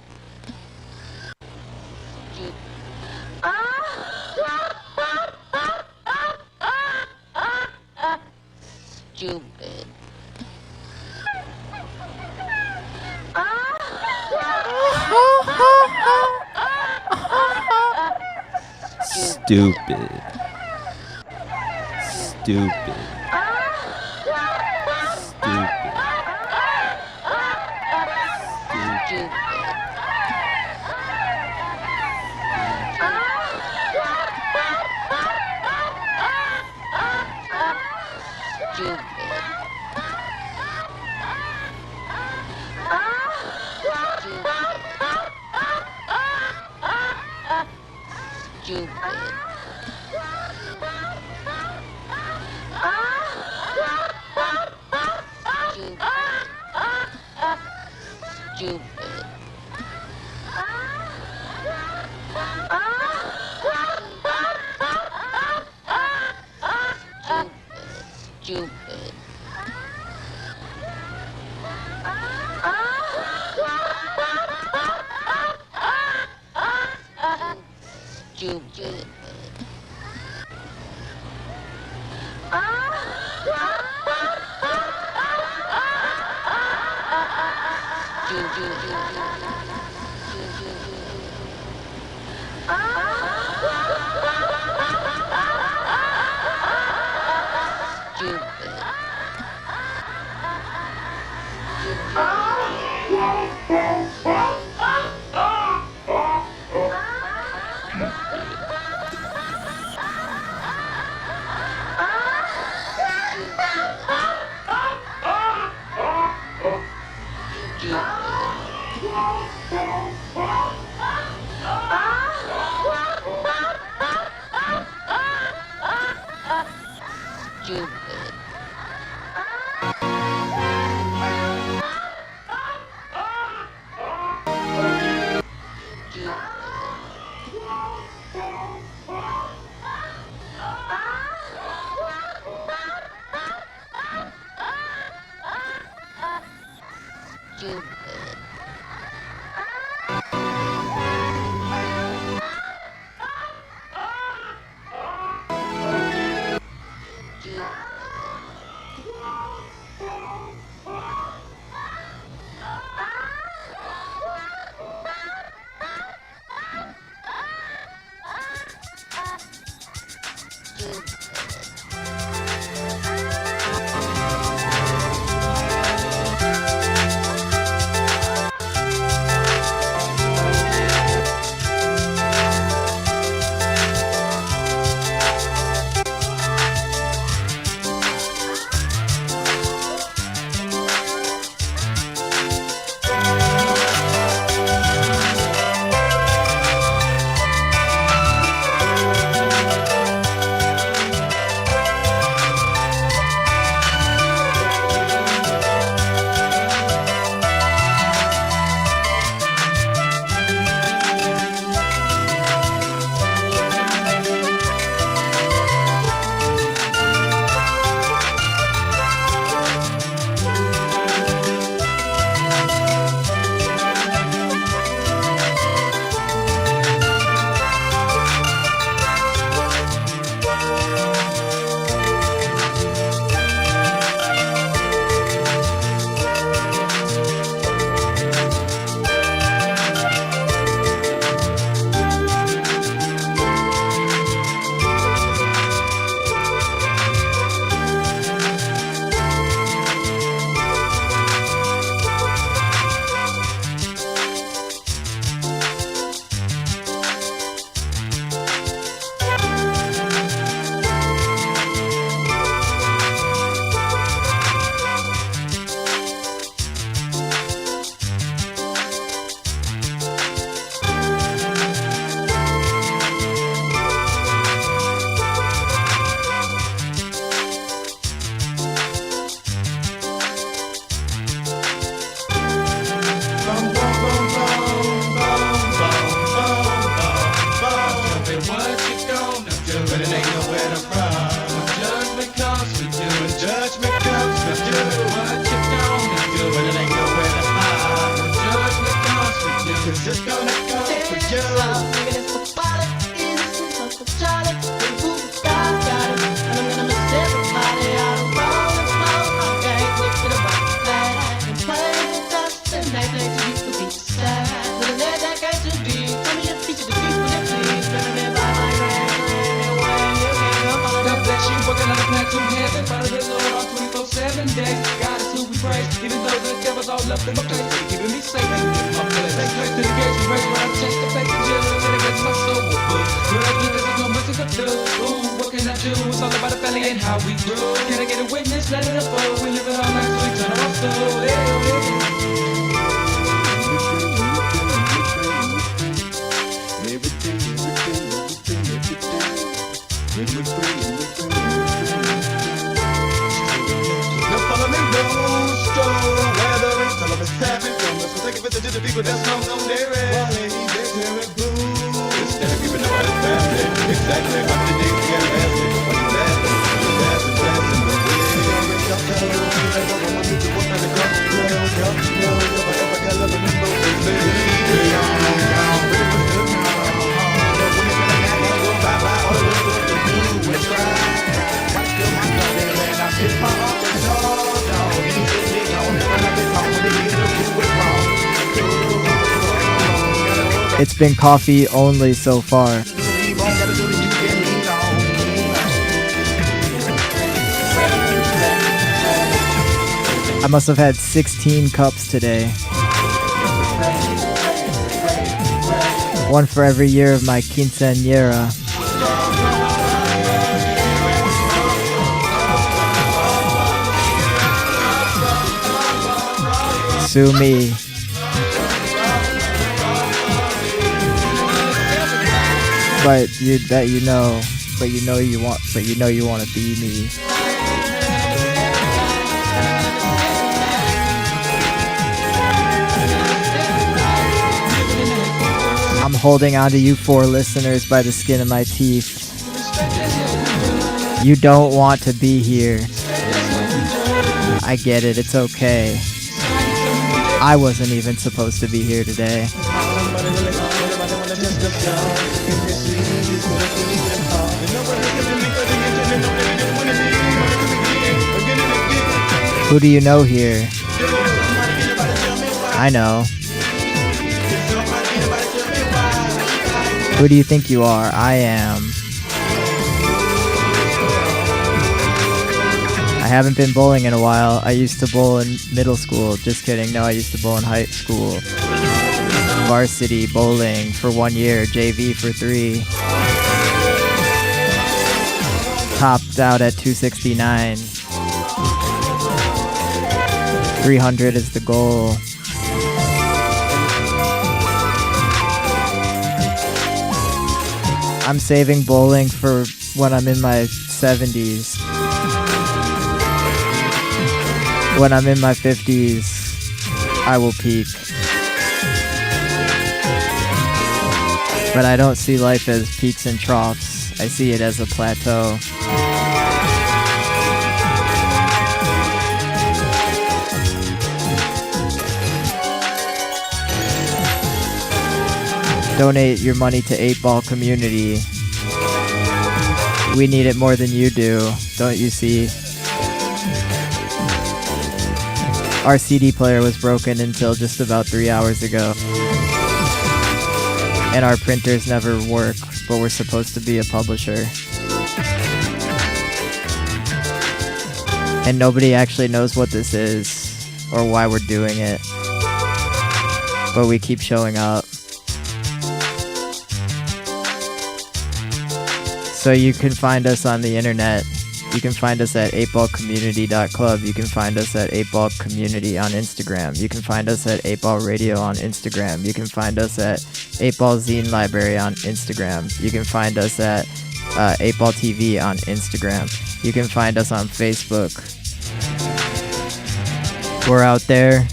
Stupid. Stupid. Stupid. Stupid. Stupid. Stupid. It's been coffee only so far. I must have had 16 cups today. One for every year of my quinceañera. Sue me. But you want to be me. I'm holding on to you 4 listeners by the skin of my teeth. You don't want to be here. I get it, it's okay. I wasn't even supposed to be here today. Who do you know here? I know. Who do you think you are? I am. haven't been bowling in a while. I used to bowl in middle school. Just kidding. No, I used to bowl in high school. Varsity bowling for 1 year. JV for 3. Topped out at 269. 300 is the goal. I'm saving bowling for when I'm in my 70s. When I'm in my 50s, I will peak. But I don't see life as peaks and troughs. I see it as a plateau. Donate your money to 8-Ball Community. We need it more than you do, don't you see? Our CD player was broken until just about 3 hours ago. And our printers never work, but we're supposed to be a publisher. And nobody actually knows what this is or why we're doing it. But we keep showing up. So you can find us on the internet. You can find us at 8ballcommunity.club. You can find us at 8ball community on Instagram. You can find us at 8ball radio on Instagram. You can find us at 8ball zine library on Instagram. You can find us at 8ball TV on Instagram. You can find us on Facebook. We're out there,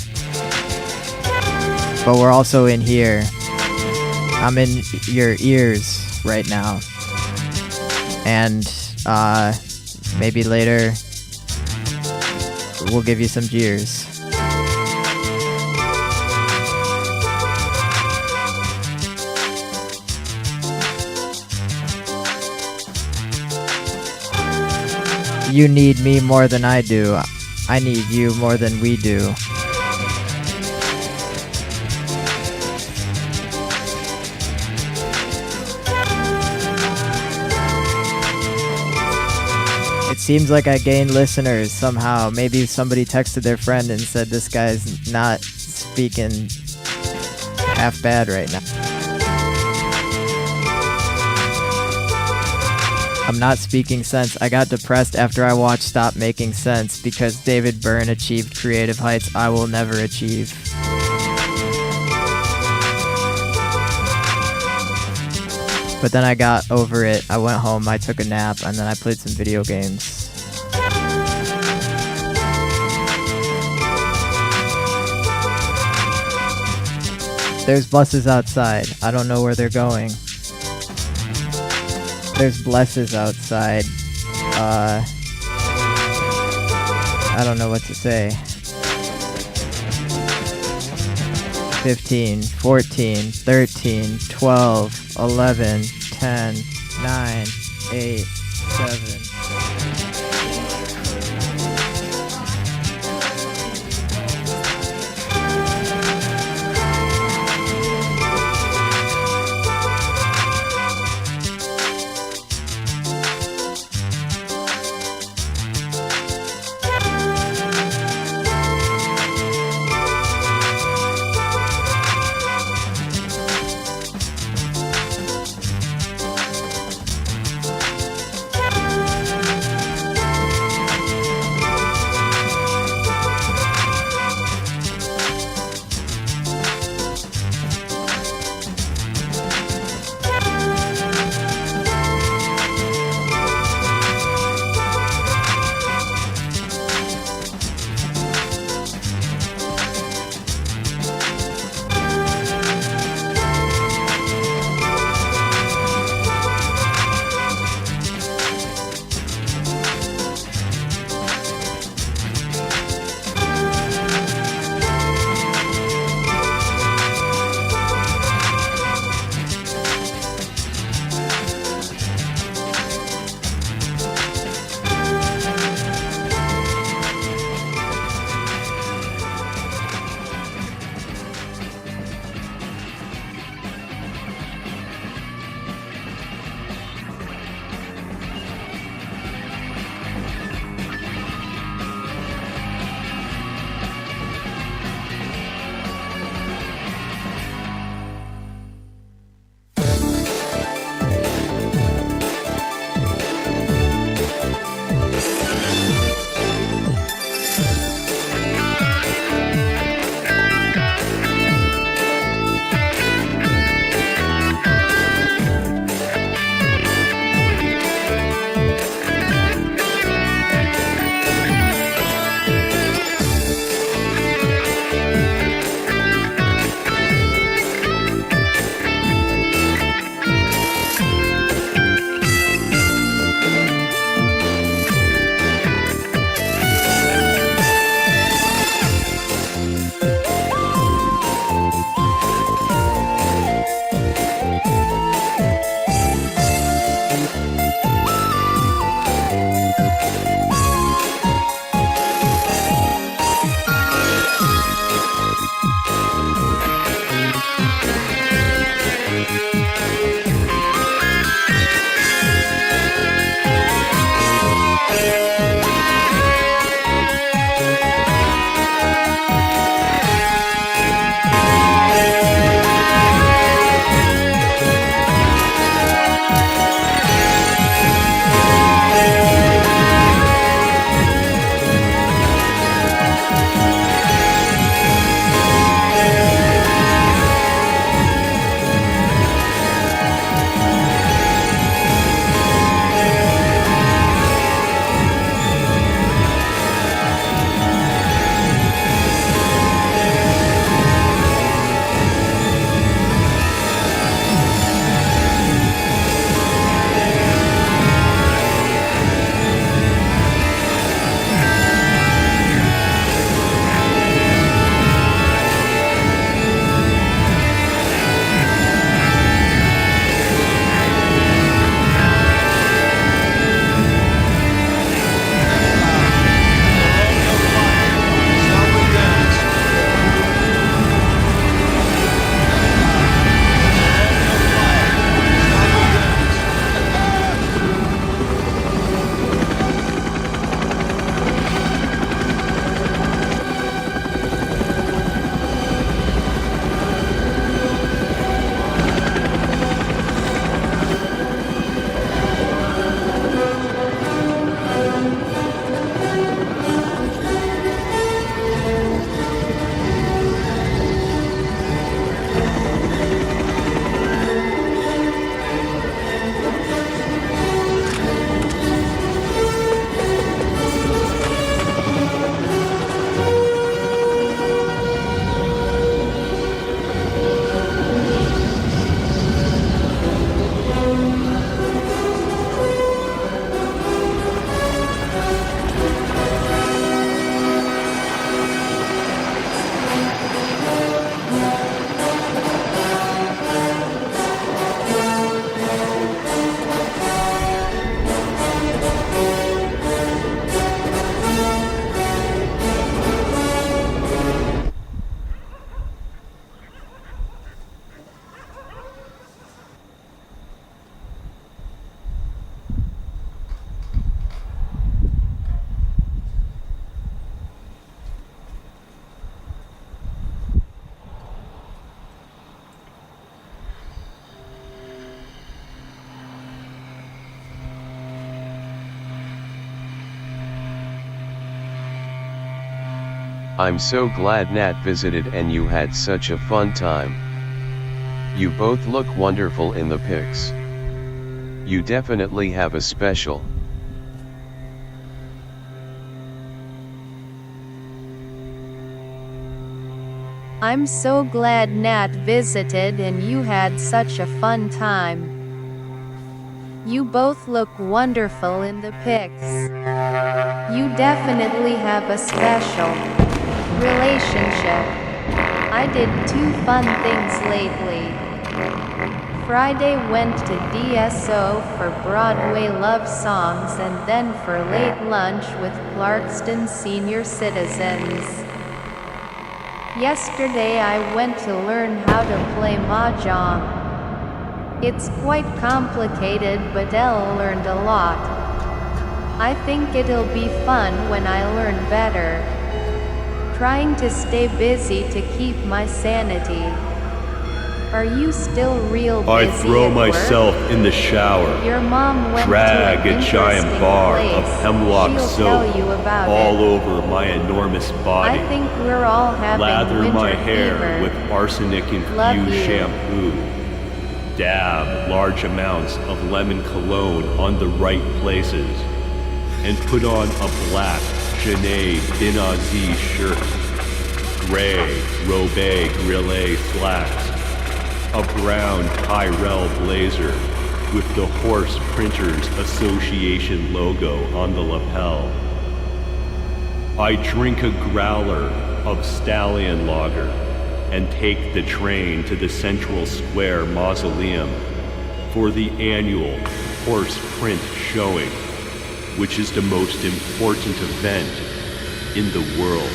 but we're also in here. I'm in your ears right now. And maybe later we'll give you some jeers. You need me more than I do. I need you more than we do. It seems like I gained listeners somehow. Maybe somebody texted their friend and said this guy's not speaking half bad right now. I'm not speaking sense. I got depressed after I watched Stop Making Sense because David Byrne achieved creative heights I will never achieve. But then I got over it. I went home, I took a nap, and then I played some video games. There's buses outside. I don't know where they're going. There's blesses outside. I don't know what to say. 15, 14, 13, 12, 11, 10, 9, 8, 7. I'm so glad Nat visited and you had such a fun time. You both look wonderful in the pics. You definitely have a special. I'm so glad Nat visited and you had such a fun time. You both look wonderful in the pics. You definitely have a special relationship. I did 2 fun things lately. Friday went to DSO for Broadway love songs and then for late lunch with Clarkston senior citizens. Yesterday I went to learn how to play mahjong. It's quite complicated, but Elle learned a lot. I think it'll be fun when I learn better. Trying to stay busy to keep my sanity. Are you still real busy I throw at myself work? in the shower, Your mom went drag to an a giant interesting bar place. of hemlock She'll soap tell you about all it. over my enormous body. I think we're all having Lather winter my hair fever. with Love arsenic-infused you. shampoo. Dab large amounts of lemon cologne on the right places. And put on a black Janae Benazi shirt. Gray Robé Grillet slacks. A brown Tyrell blazer with the Horse Printers Association logo on the lapel. I drink a growler of Stallion Lager and take the train to the Central Square Mausoleum for the annual Horse Print showing, which is the most important event in the world.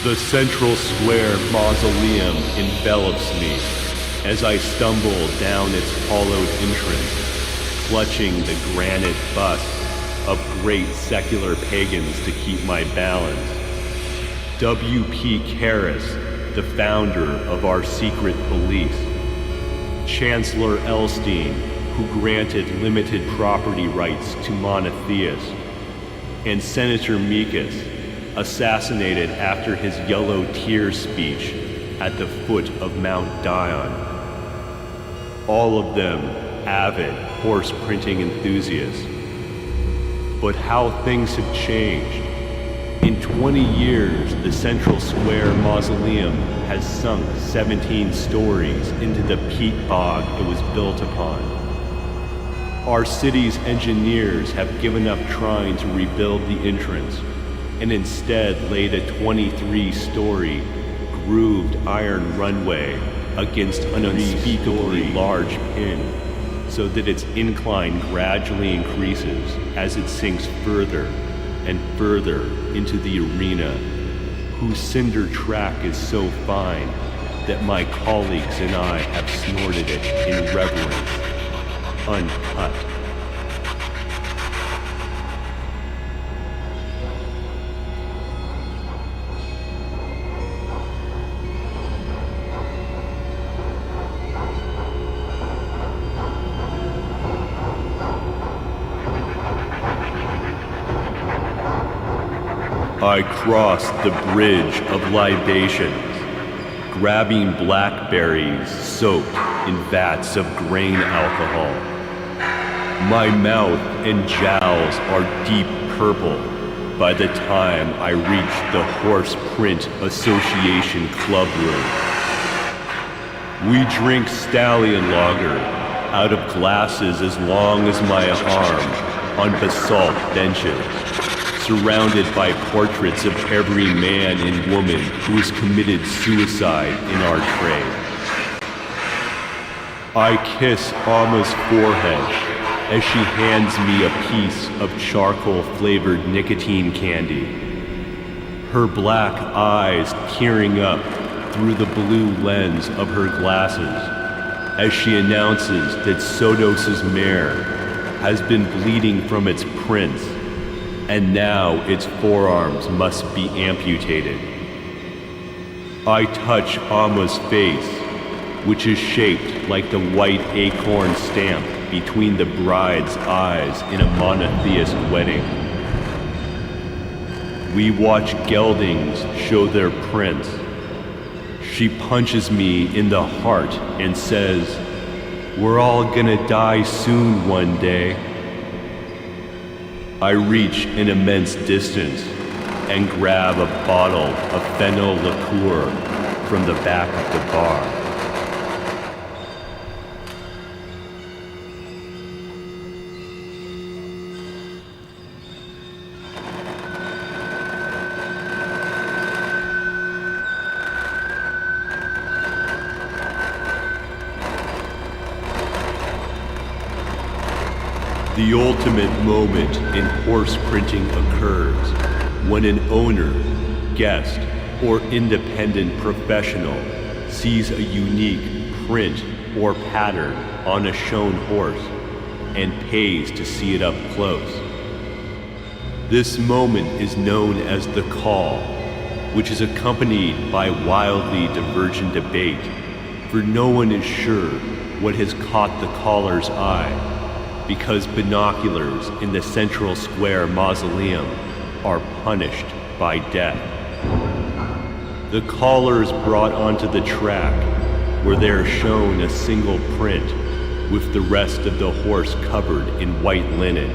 The Central Square Mausoleum envelops me as I stumble down its hollowed entrance, clutching the granite bust of great secular pagans to keep my balance. W.P. Karras, the founder of our secret police. Chancellor Elstein, who granted limited property rights to monotheists. And Senator Mikas, assassinated after his Yellow Tears speech at the foot of Mount Dion. All of them avid horse printing enthusiasts. But how things have changed. In 20 years, the Central Square Mausoleum has sunk 17 stories into the peat bog it was built upon. Our city's engineers have given up trying to rebuild the entrance and instead laid a 23-story grooved iron runway against an unspeakably large pin, so that its incline gradually increases as it sinks further and further into the arena, whose cinder track is so fine that my colleagues and I have snorted it in reverence, uncut. I crossed the bridge of libations, grabbing blackberries soaked in vats of grain alcohol. My mouth and jowls are deep purple by the time I reach the Horse Print Association club room. We drink Stallion Lager out of glasses as long as my arm on basalt benches, surrounded by portraits of every man and woman who has committed suicide in our trade. I kiss Alma's forehead as she hands me a piece of charcoal-flavored nicotine candy, her black eyes peering up through the blue lens of her glasses as she announces that Sodos's mare has been bleeding from its prints, and now its forearms must be amputated. I touch Alma's face, which is shaped like the white acorn stamp between the bride's eyes in a monotheist wedding. We watch geldings show their prince. She punches me in the heart and says, "We're all gonna die soon one day." I reach an immense distance and grab a bottle of fennel liqueur from the back of the bar. The ultimate moment in horse printing occurs when an owner, guest, or independent professional sees a unique print or pattern on a shown horse and pays to see it up close. This moment is known as the call, which is accompanied by wildly divergent debate, for no one is sure what has caught the caller's eye, because binoculars in the Central Square Mausoleum are punished by death. The caller is brought onto the track, where they are shown a single print with the rest of the horse covered in white linen.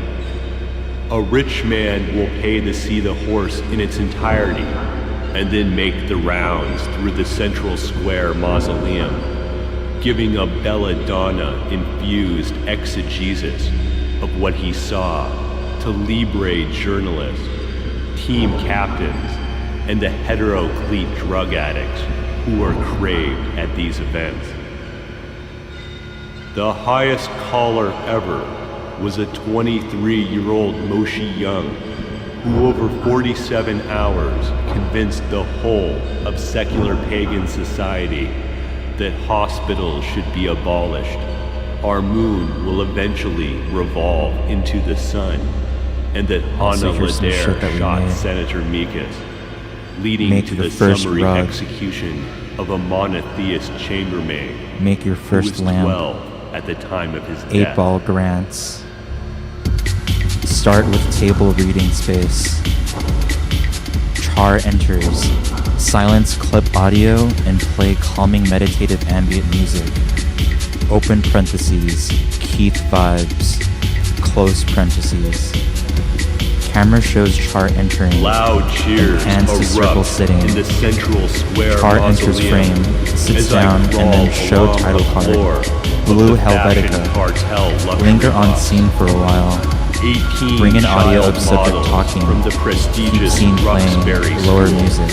A rich man will pay to see the horse in its entirety and then make the rounds through the Central Square Mausoleum, giving a belladonna-infused exegesis of what he saw to Libre journalists, team captains, and the heteroclete drug addicts who are craved at these events. The highest caller ever was a 23-year-old Moshe Young, who over 47 hours convinced the whole of secular pagan society that hospitals should be abolished, our moon will eventually revolve into the sun, and that Hannah Ladair shot Senator Mikas, leading to the summary execution of a monotheist chambermaid Make your first who was lamp. 12 at the time of his death. 8-ball grants. Start with table reading space. Char enters. Silence clip audio and play calming meditative ambient music. Open parentheses. Keith vibes. Close parentheses. Camera shows Char entering. Loud cheers Hands to circle erupt sitting. in the Central Square Char enters Mausoleum frame, sits as I down, and then crawl show along title the card. floor of Blue the Fashion Helvetica. Cartel luxury Linger on box. scene for a while. 18 Bring in audio of child subject models talking. from the Keep prestigious scene playing. Roxbury Lower School, music.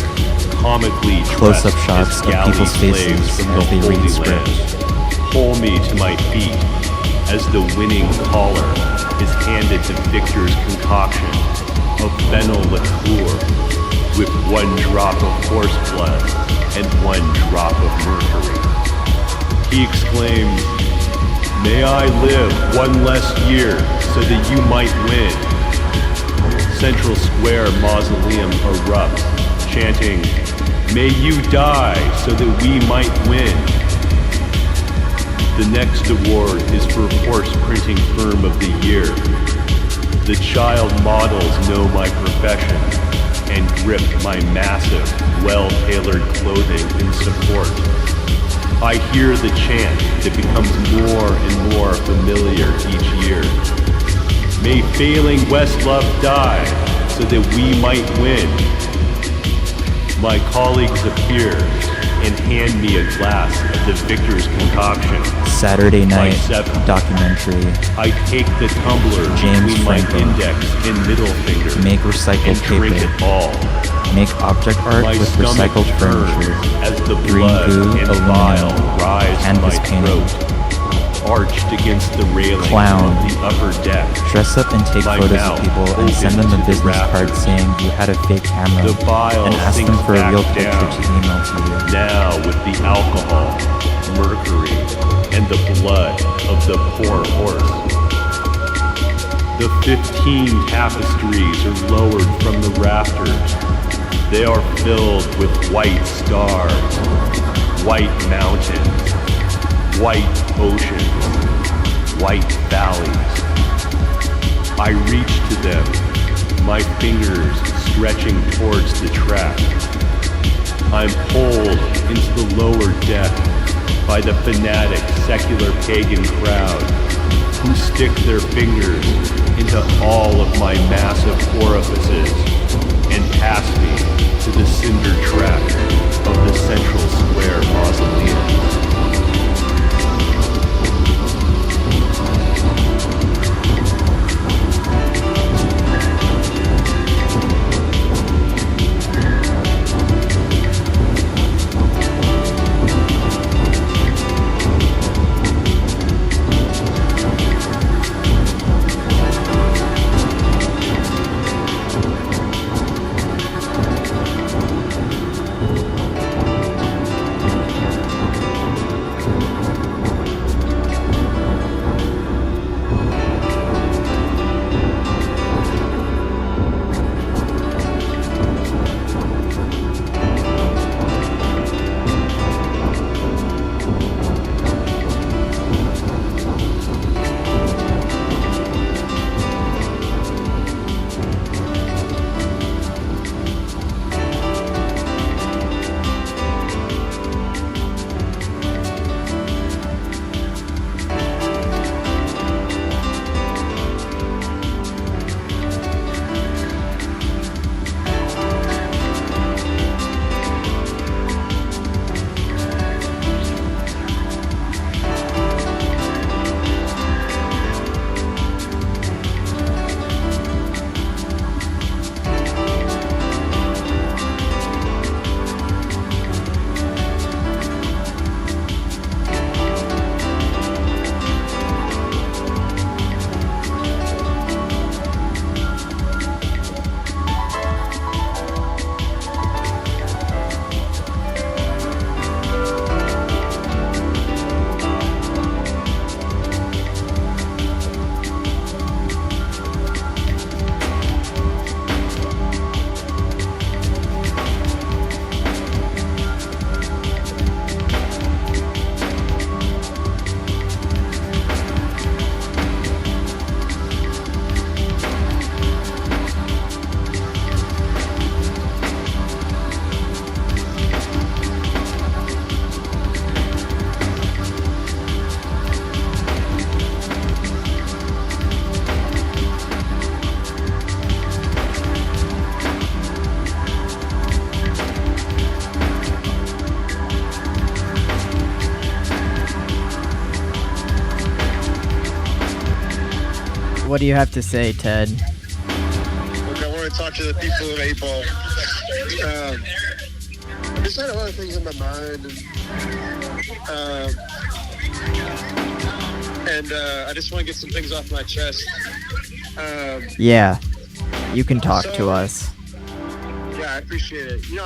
comically Close-up dressed shots as of galley people's slaves faces from as the they read Holy script. Land pull me to my feet as the winning caller is handed to Victor's concoction of fennel liqueur with 1 drop of horse blood and 1 drop of mercury. He exclaims, "May I live 1 less year so that you might win." Central Square Mausoleum erupts, chanting, "May you die so that we might win." The next award is for Horse Printing Firm of the Year. The child models know my profession and grip my massive, well-tailored clothing in support. I hear the chant that becomes more and more familiar each year. May failing Westlove die so that we might win. My colleagues appear and hand me a glass of the Victor's concoction. Saturday night By 7. documentary. I take the tumbler James between my Franco. index and middle finger Make recycled and drink paper. it all. Make object art My with stomach recycled furniture. turns as the Green blood goo, and aluminum, bile rise to my canvas painting. throat, arched against the railing Clown. of the upper deck. Dress up and take My photos mouth of people and open send them to a the business card rafters. saying you had a fake camera The bile and ask them sinks for a back real picture down. to email to you. Now with the alcohol, mercury, and the blood of the poor horse. The 15 tapestries are lowered from the rafters. They are filled with white stars, white mountains, white oceans, white valleys. I reach to them, my fingers stretching towards the track. I'm pulled into the lower deck by the fanatic secular pagan crowd who stick their fingers into all of my massive orifices and pass me to the cinder track of the Central Square Mausoleum. What do you have to say, Ted? Look, I want to talk to the people of 8-Ball. I just had a lot of things in my mind, and I just want to get some things off my chest. Yeah, you can talk to us. Yeah, I appreciate it. You know,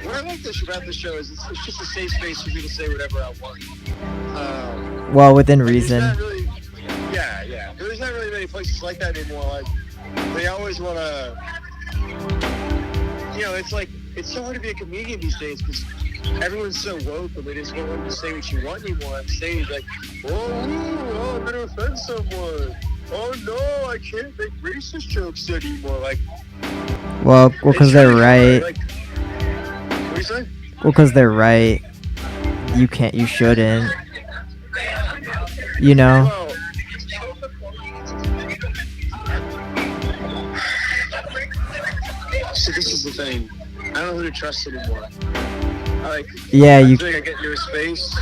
what I like about this show is it's just a safe space for me to say whatever I want. Well, within reason. Yeah. There's not really many places like that anymore. Like, they always want to, you know, it's like, it's so hard to be a comedian these days because everyone's so woke and they just don't want to say what you want anymore on stage. Like, oh, I'm going to offend someone. Oh, no, I can't make racist jokes anymore. Like, well, because they're right. Like, what do you say? Well, because they're right. You can't, you shouldn't. You know? Well, so this is the thing. I don't know who to trust anymore. I feel like I get into a space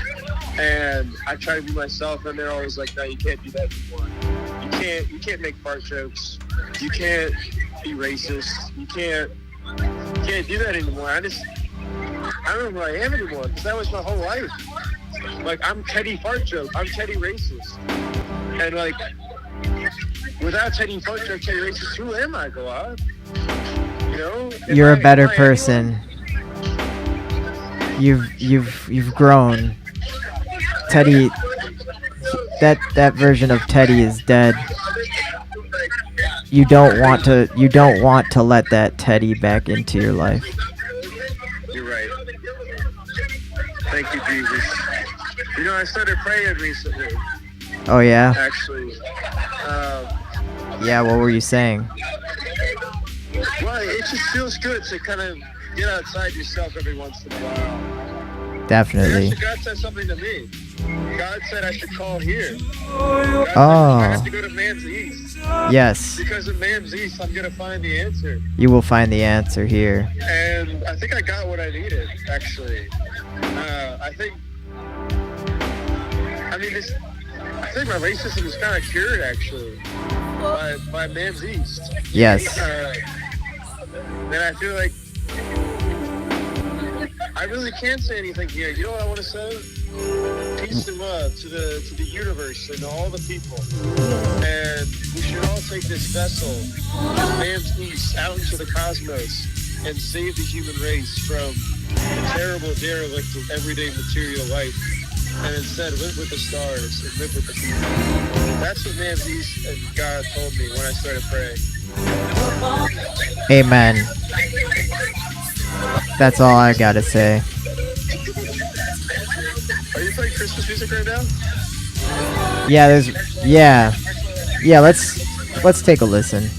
and I try to be myself and they're always like, no, you can't do that anymore. You can't make fart jokes. You can't be racist. You can't do that anymore. I don't know who I am anymore because that was my whole life. Like, I'm Teddy Fart Joke. I'm Teddy Racist. And like, without Teddy Fart Joke, Teddy Racist, who am I, go on? You know? You're a better person. You've grown. Teddy, that version of Teddy is dead. You don't want to let that Teddy back into your life. You're right. Thank you, Jesus. You know, I started praying recently. Oh yeah? Actually. Yeah, what were you saying? Well, it just feels good to kind of get outside yourself every once in a while. Definitely. Actually, God said something to me. God said I should call here. Oh. I have to go to Man's East. Yes. Because of Man's East, I'm going to find the answer. You will find the answer here. And I think I got what I needed, actually. I think my racism is kind of cured, actually, by Man's East. Yes. And I feel like I really can't say anything here. You know what I want to say? Peace and love to the universe and all the people. And we should all take this vessel, this Man's East, out into the cosmos and save the human race from the terrible derelict of everyday material life. And instead live with the stars and live with the people. That's what Man's East and God told me when I started praying. Amen. That's all I gotta say. Are you playing Christmas music right now? Yeah, yeah, let's take a listen.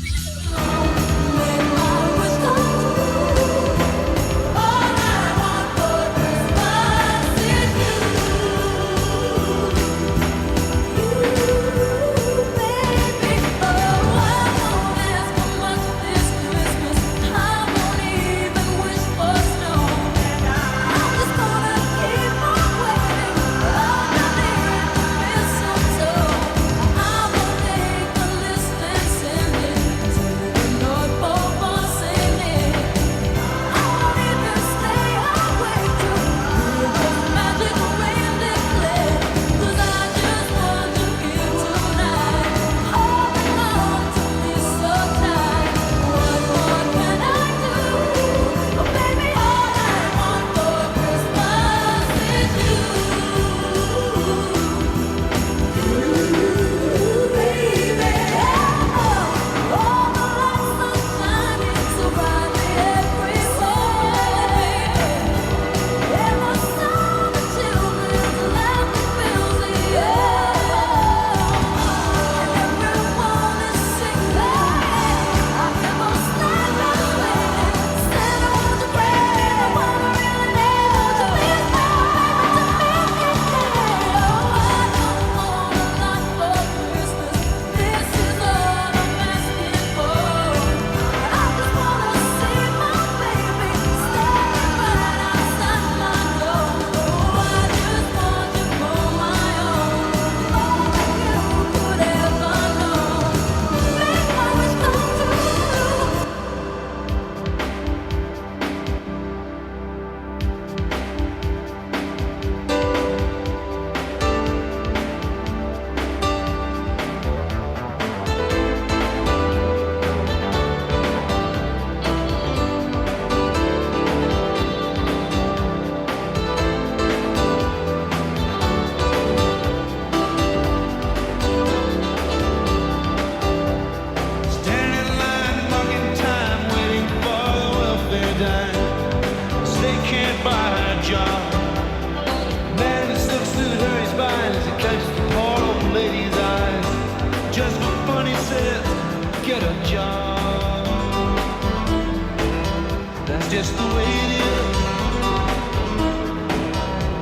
just the way it is.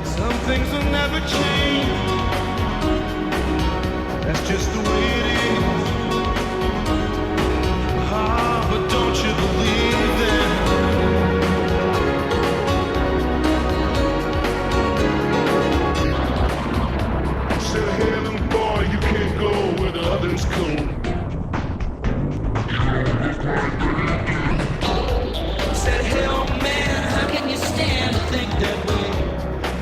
Some things will never change. That's just the way it is. Ah, but don't you believe that? Said, heaven, boy, you can't go where the others go. Said, hell, man, how can you stand to think that way?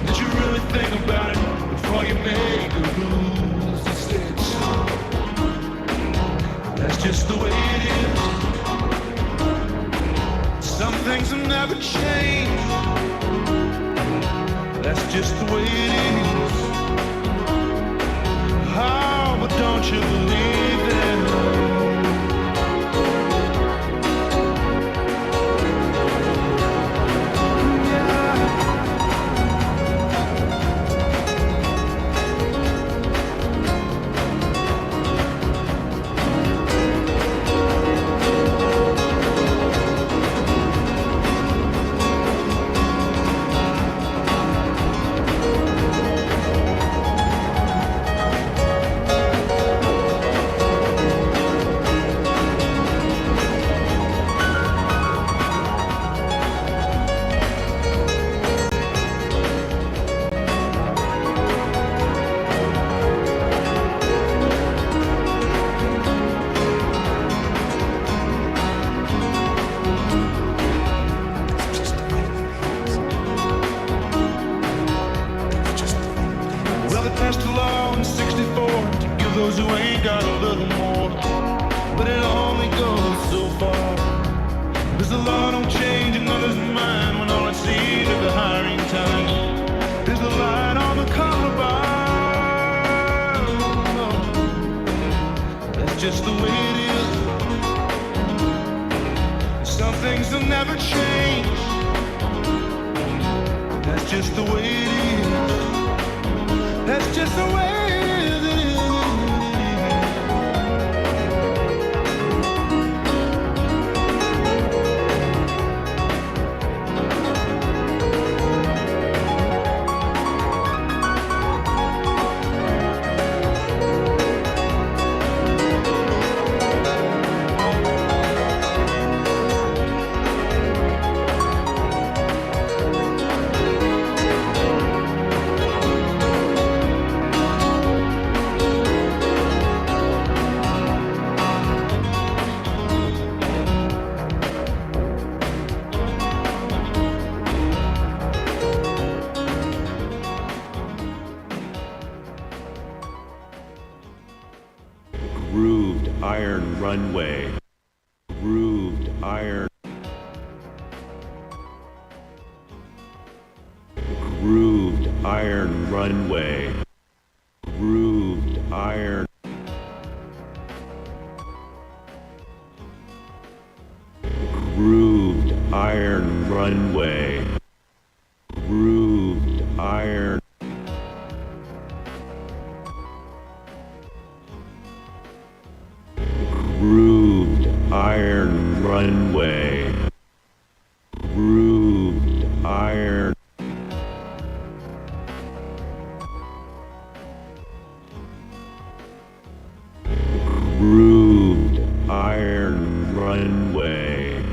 Did you really think about it before you make a lose the stitch? That's just the way it is. Some things will never change. That's just the way it is. Oh, but don't you believe that? who ain't got a little more, but it only goes so far. There's a law don't change another's mind when all I see is the hiring time. There's a light on the color bar. That's just the way it is. Some things will never change. That's just the way it is. That's just the way it is. Grooved iron runway. Grooved iron. Grooved iron runway. Grooved iron. Grooved iron runway. Grooved iron. Grooved iron runway. Grooved iron. Grooved iron runway.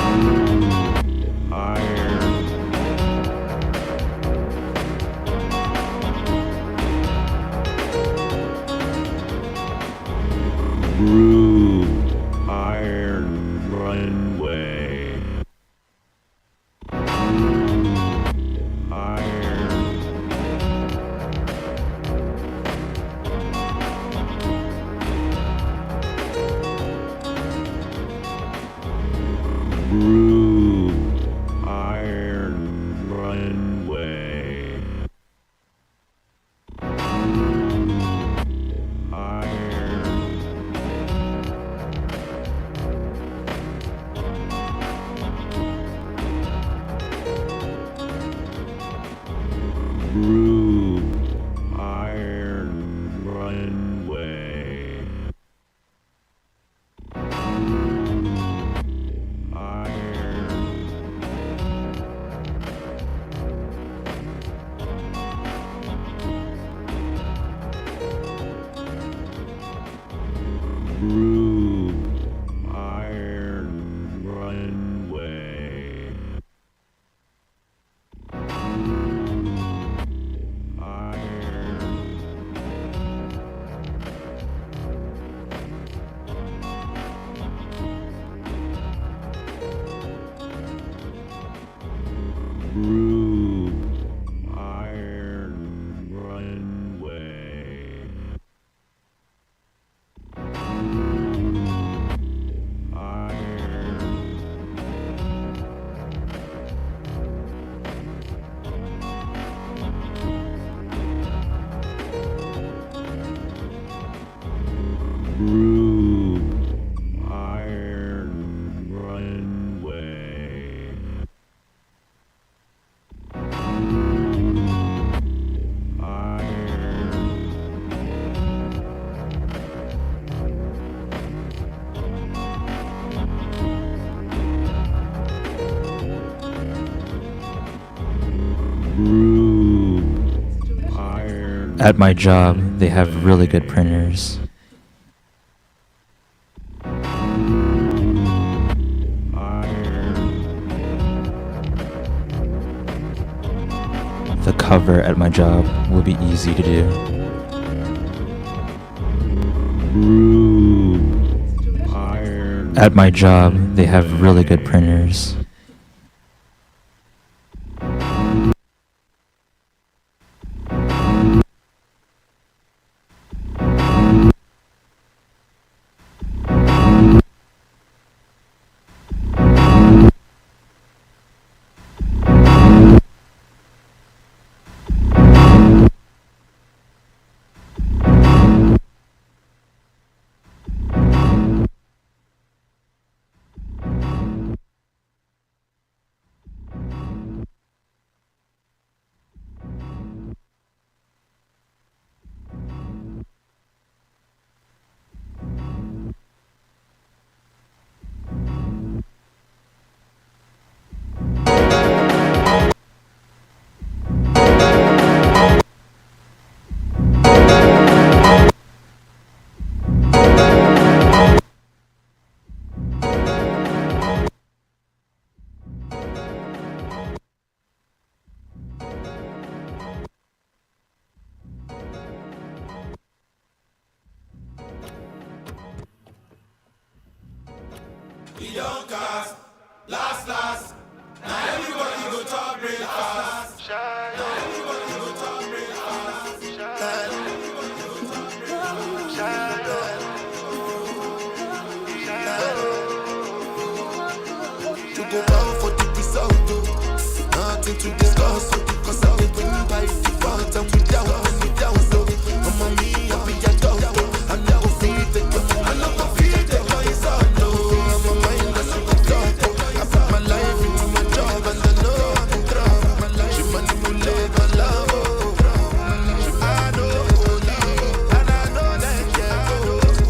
Grooved iron. Grooved iron runway. Grooved iron. Grooved iron runway. Grooved iron. Grooved iron runway. Grooved iron. Grooved iron runway. Grooved iron runway. Grooved iron. Grooved iron runway. Grooved iron. Grooved iron. At my job, they have really good printers. The cover at my job will be easy to do. Grooved iron. At my job, they have really good printers. young cast. Last. Now everybody go talk real fast. Now everybody go talk real fast. You go down for the result, nothing to discuss, because I will win by default and without any doubt. Mamma mia, be a dog, I never feel the gun, I never feel the noise, I know. I'm a mind that's in the top, I put my life into my job and I know I can drop my life. She manipulate my love, I know only, and I know that you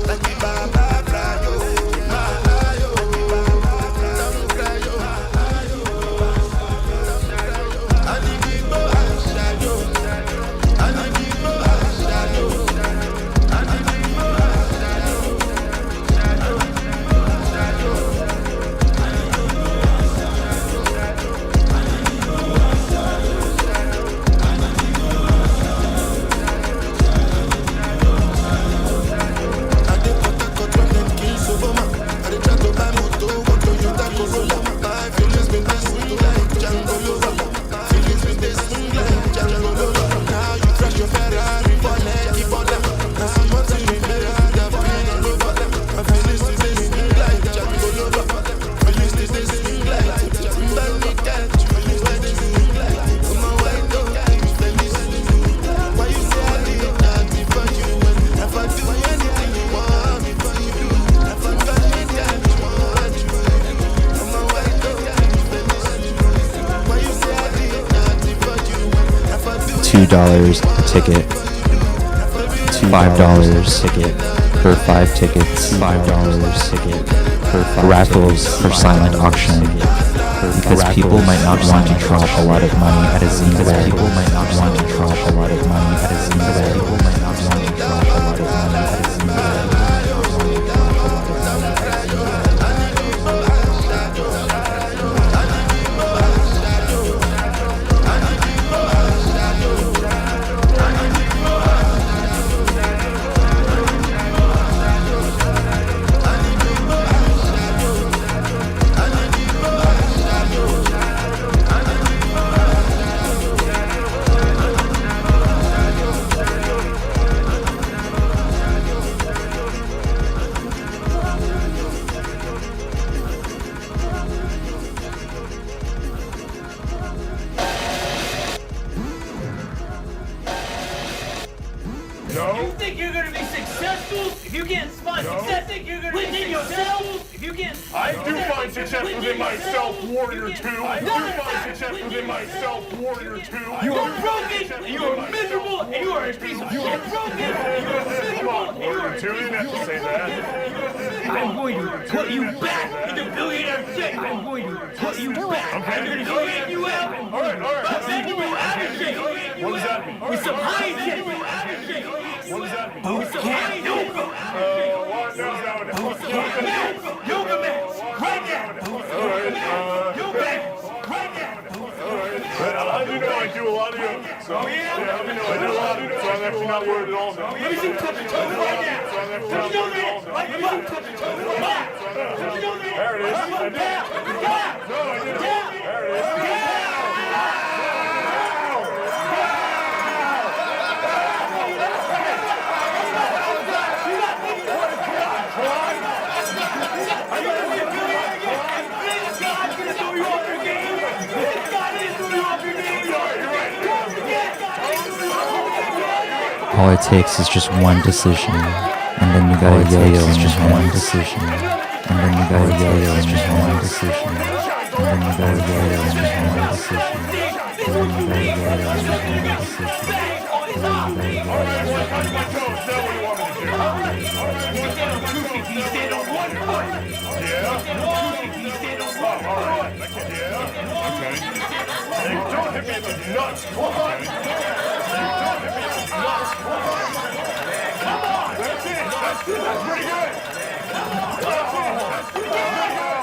like the Baba Prayo, Mahayo, don't cry, I need more shadow, I need more shadow, I need more $2 a ticket, $5 ticket for 5 tickets, $5 ticket for 5 raffles for silent auction, because people might not want to drop a lot of money at a zine fair. People might not want to drop a lot of money at a zine fair. People might not want to drop a lot of money at a zine fair. You think you're gonna be successful if you can't find success? Think you're gonna within yourself if you can't? I do find success within myself, Warrior 2. I do find success within myself, Warrior 2. You are broken, you are miserable, and you are a piece of shit. You are broken, you are miserable, and you are a piece of shit. You didn't have to say that. I'm going to put you back into billionaire shape. I'm going to put you back. I'm going to get you out. All right. But then you will out of shape. What does that mean? With some high shit. What does that mean? With some high yoga. Yoga mats. Right now. Yoga mats. Right now. How do you know I do a lot of yoga? So, how do you know I do a lot of yoga? So I'm actually not worried at all now. Let me see you touch your toes right now. So I'm actually Touch not your worried at all toes. now. Like the butt. Touch your toes right now. Touch your toes. There it is. I did. No, I didn't. There it is. All it takes is just one decision, and then you gotta yo-yo. It's just one decision, and then you gotta yo-yo. It's just one decision, and then you gotta yo-yo. It's just one decision, and then you gotta yo-yo. It's just one decision, and then you gotta yo-yo. It's just Don't hit me in the nuts. Come on. Don't hit me in the nuts. Come on. That's it. That's pretty good. That's pretty good.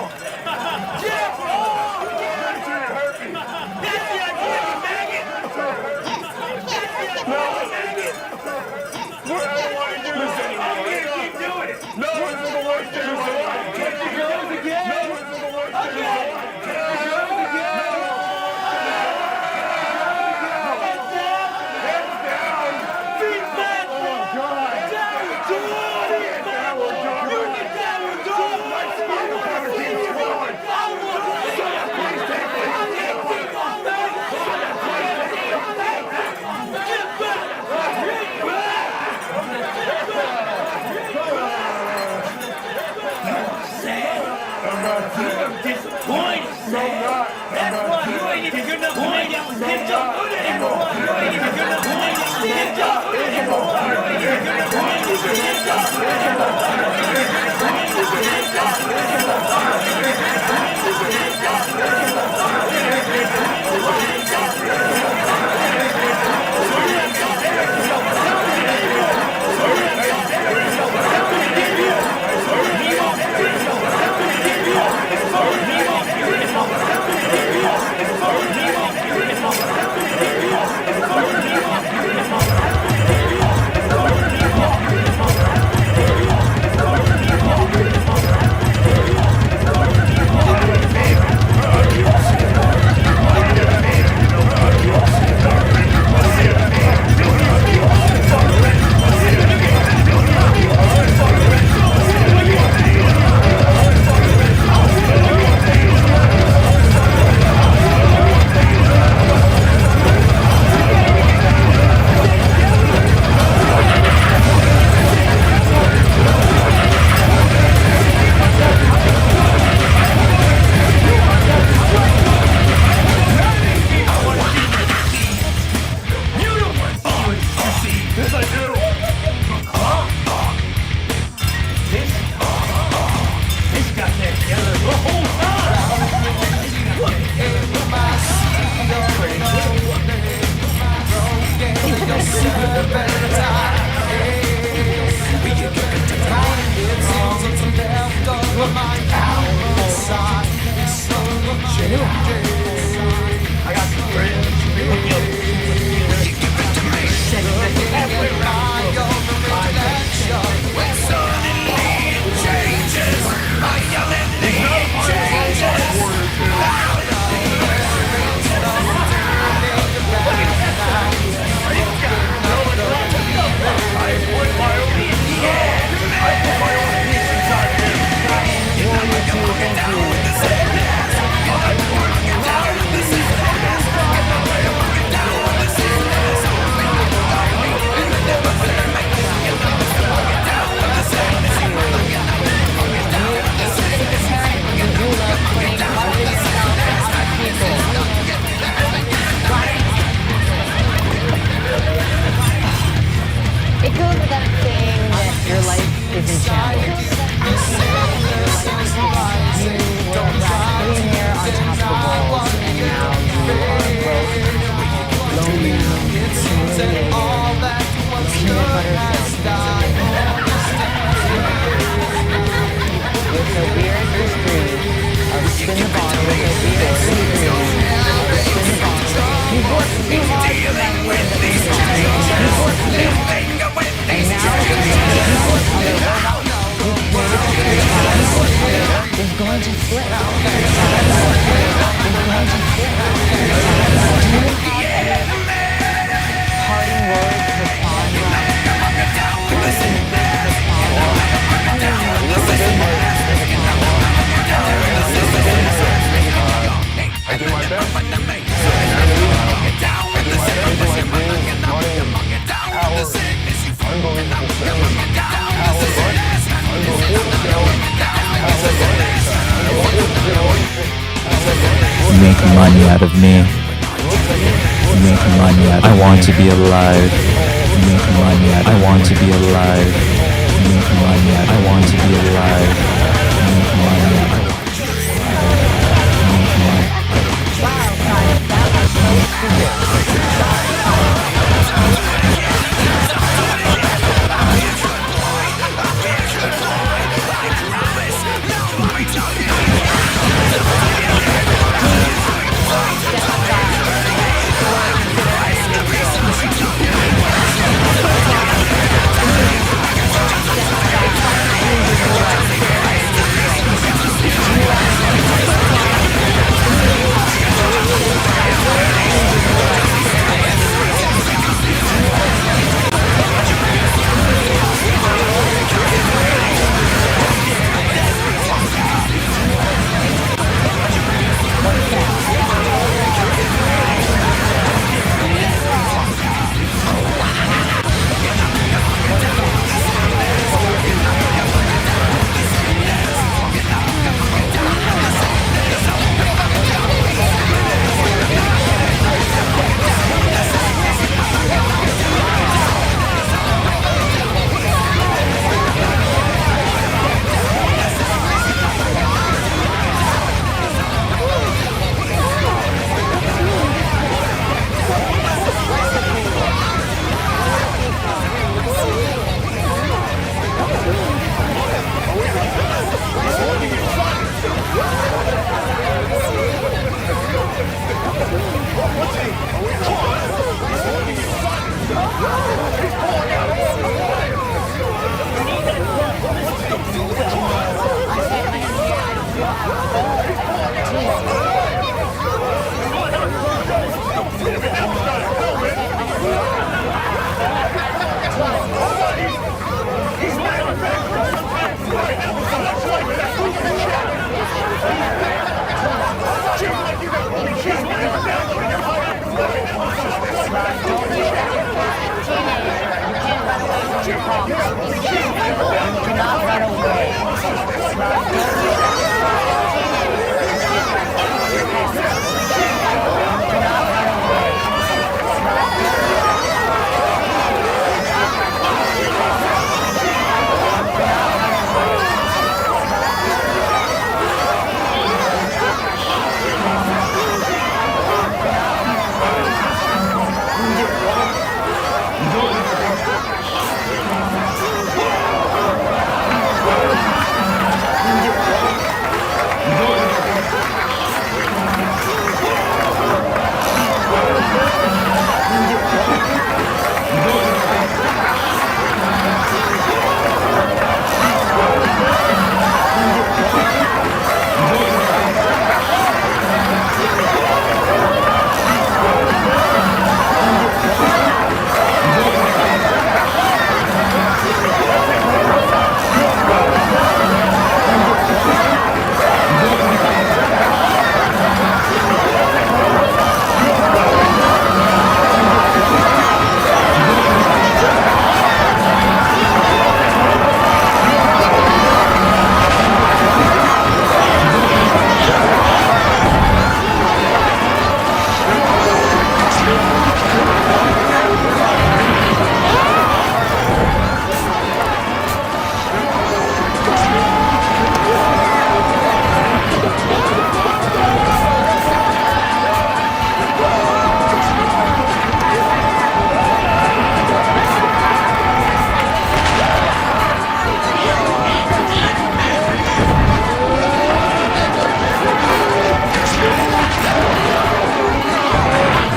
That's why you ain't even good enough to make it. Get your foot anymore. You ain't even good enough to make it. Get your foot anymore. You ain't even good enough to make it. Get your foot anymore. It goes without saying that your life is in shambles. You were a billionaire on top of the world, and now you are broke, lonely, humiliated, peanut butter fed. With a weird history of spin the bottle, with a weird history of spin the bottle. You've worked too hard for that win that you've worked too hard. And now is going to split. Parting words for I do my best. You make money out of me. You make money out of me. I want to be alive. You make money out of me. I want to be alive. You make money out of me. I want to be alive. You make money out of me.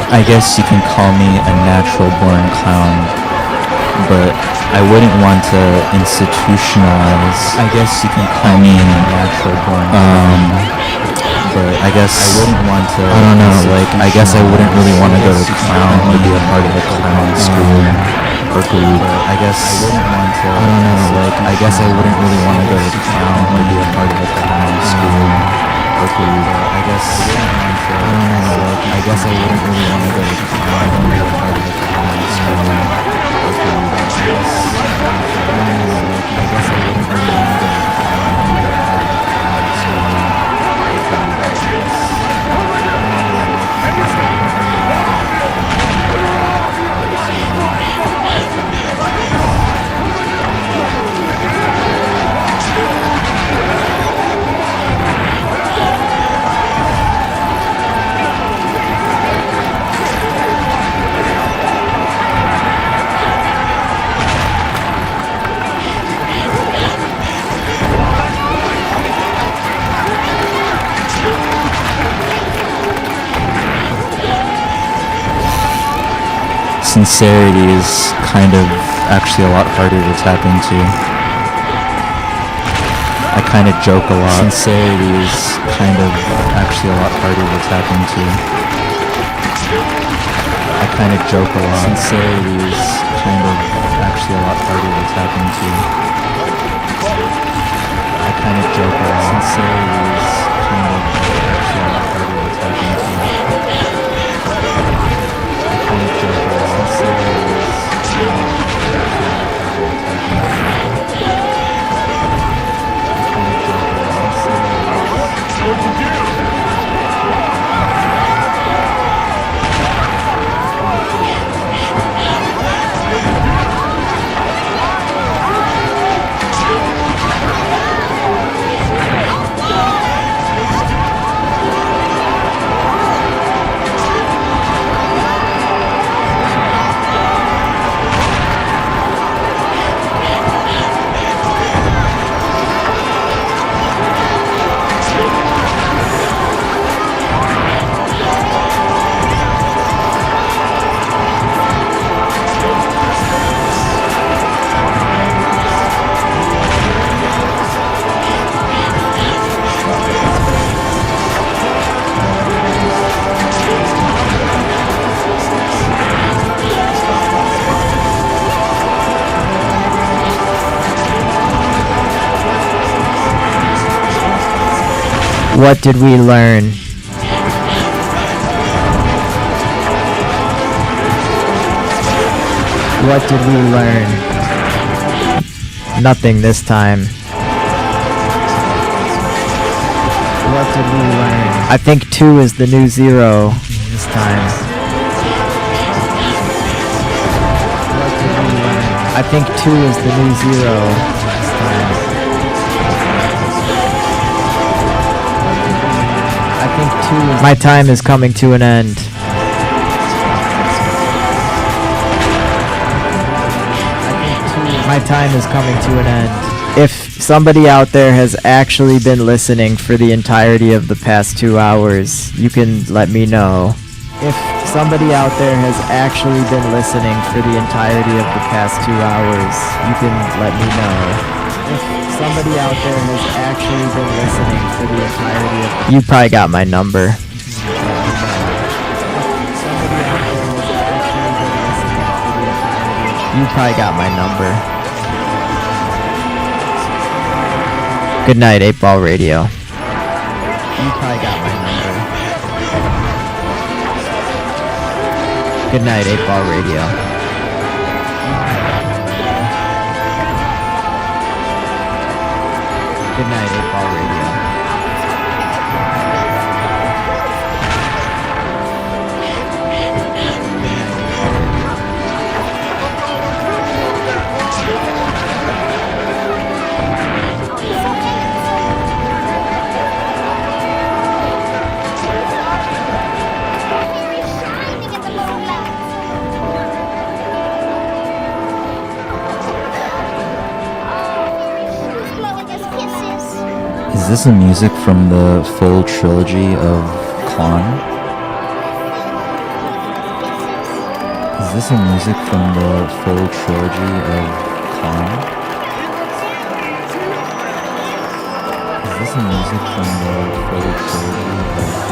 I guess you can call me a natural born clown, but I wouldn't want to institutionalize. I guess you can call me a natural born but I guess I wouldn't want to. I don't know. Like, I guess I wouldn't really want to go to clown to be a part of a clown school. Berkeley, but I guess I wouldn't want to. I don't know. Like, I guess I wouldn't really want to go to clown to be a part of a clown school. Berkeley, but I guess I wouldn't want to. I don't know. Like, I guess I wouldn't really want to go to clown to be a part of a clown school. Berkeley, but I guess I don't know. Like, I guess I wouldn't really want to go to clown to be a part of a clown school. Sincerity is kind of actually a lot harder to tap into. I kind of joke a lot. Sincerity is kind of actually a lot harder to tap into. I kind of joke a lot. Sincerity is kind of actually a lot harder to tap into. I kind of joke a lot. Sincerity is kind of actually a lot harder to tap into. I kind of joke a lot. Sincerity is kind of actually a lot harder to tap into. I kind of joke a lot. Sincerity is What did we learn? What did we learn? Nothing this time. What did we learn? I think 2 is the new 0 this time. What did we learn? I think 2 is the new 0 this time. I think 2 is... My time is coming to an end. My time is coming to an end. If somebody out there has actually been listening for the entirety of the past 2 hours, you can let me know. If somebody out there has actually been listening for the entirety of the past 2 hours, you can let me know. If somebody out there has actually been listening for the entirety of the... You probably got my number. You probably got my number. Good night, 8-Ball Radio. You probably got my number. Good night, 8-Ball Radio. Good night, 8-Ball Radio. Is this the music from the full trilogy of Klon? this the music from the full trilogy of Clown? Is this the music from the full trilogy of Clown?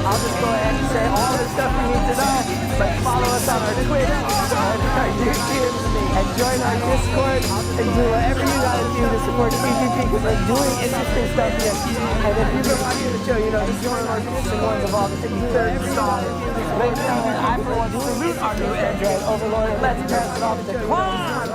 I'll just go ahead and say all the stuff you need to know, but follow us on our Twitter, our YouTube, and join our Discord, and do whatever you gotta do to support CGP, because we're doing interesting stuff here. And if you've been watching the show, you know this is one of the most interesting ones of all. This is the third song. Ladies and gentlemen, I for one salute our new Android overlord. Let's pass it off to Quan!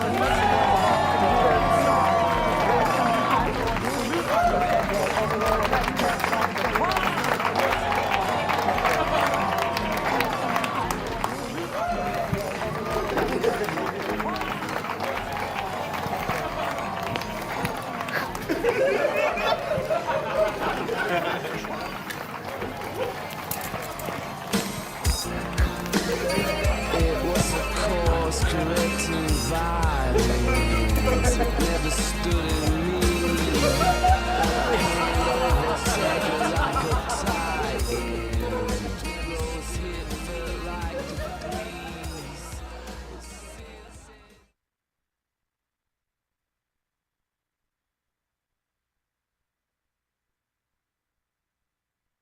Correcting violence, never stood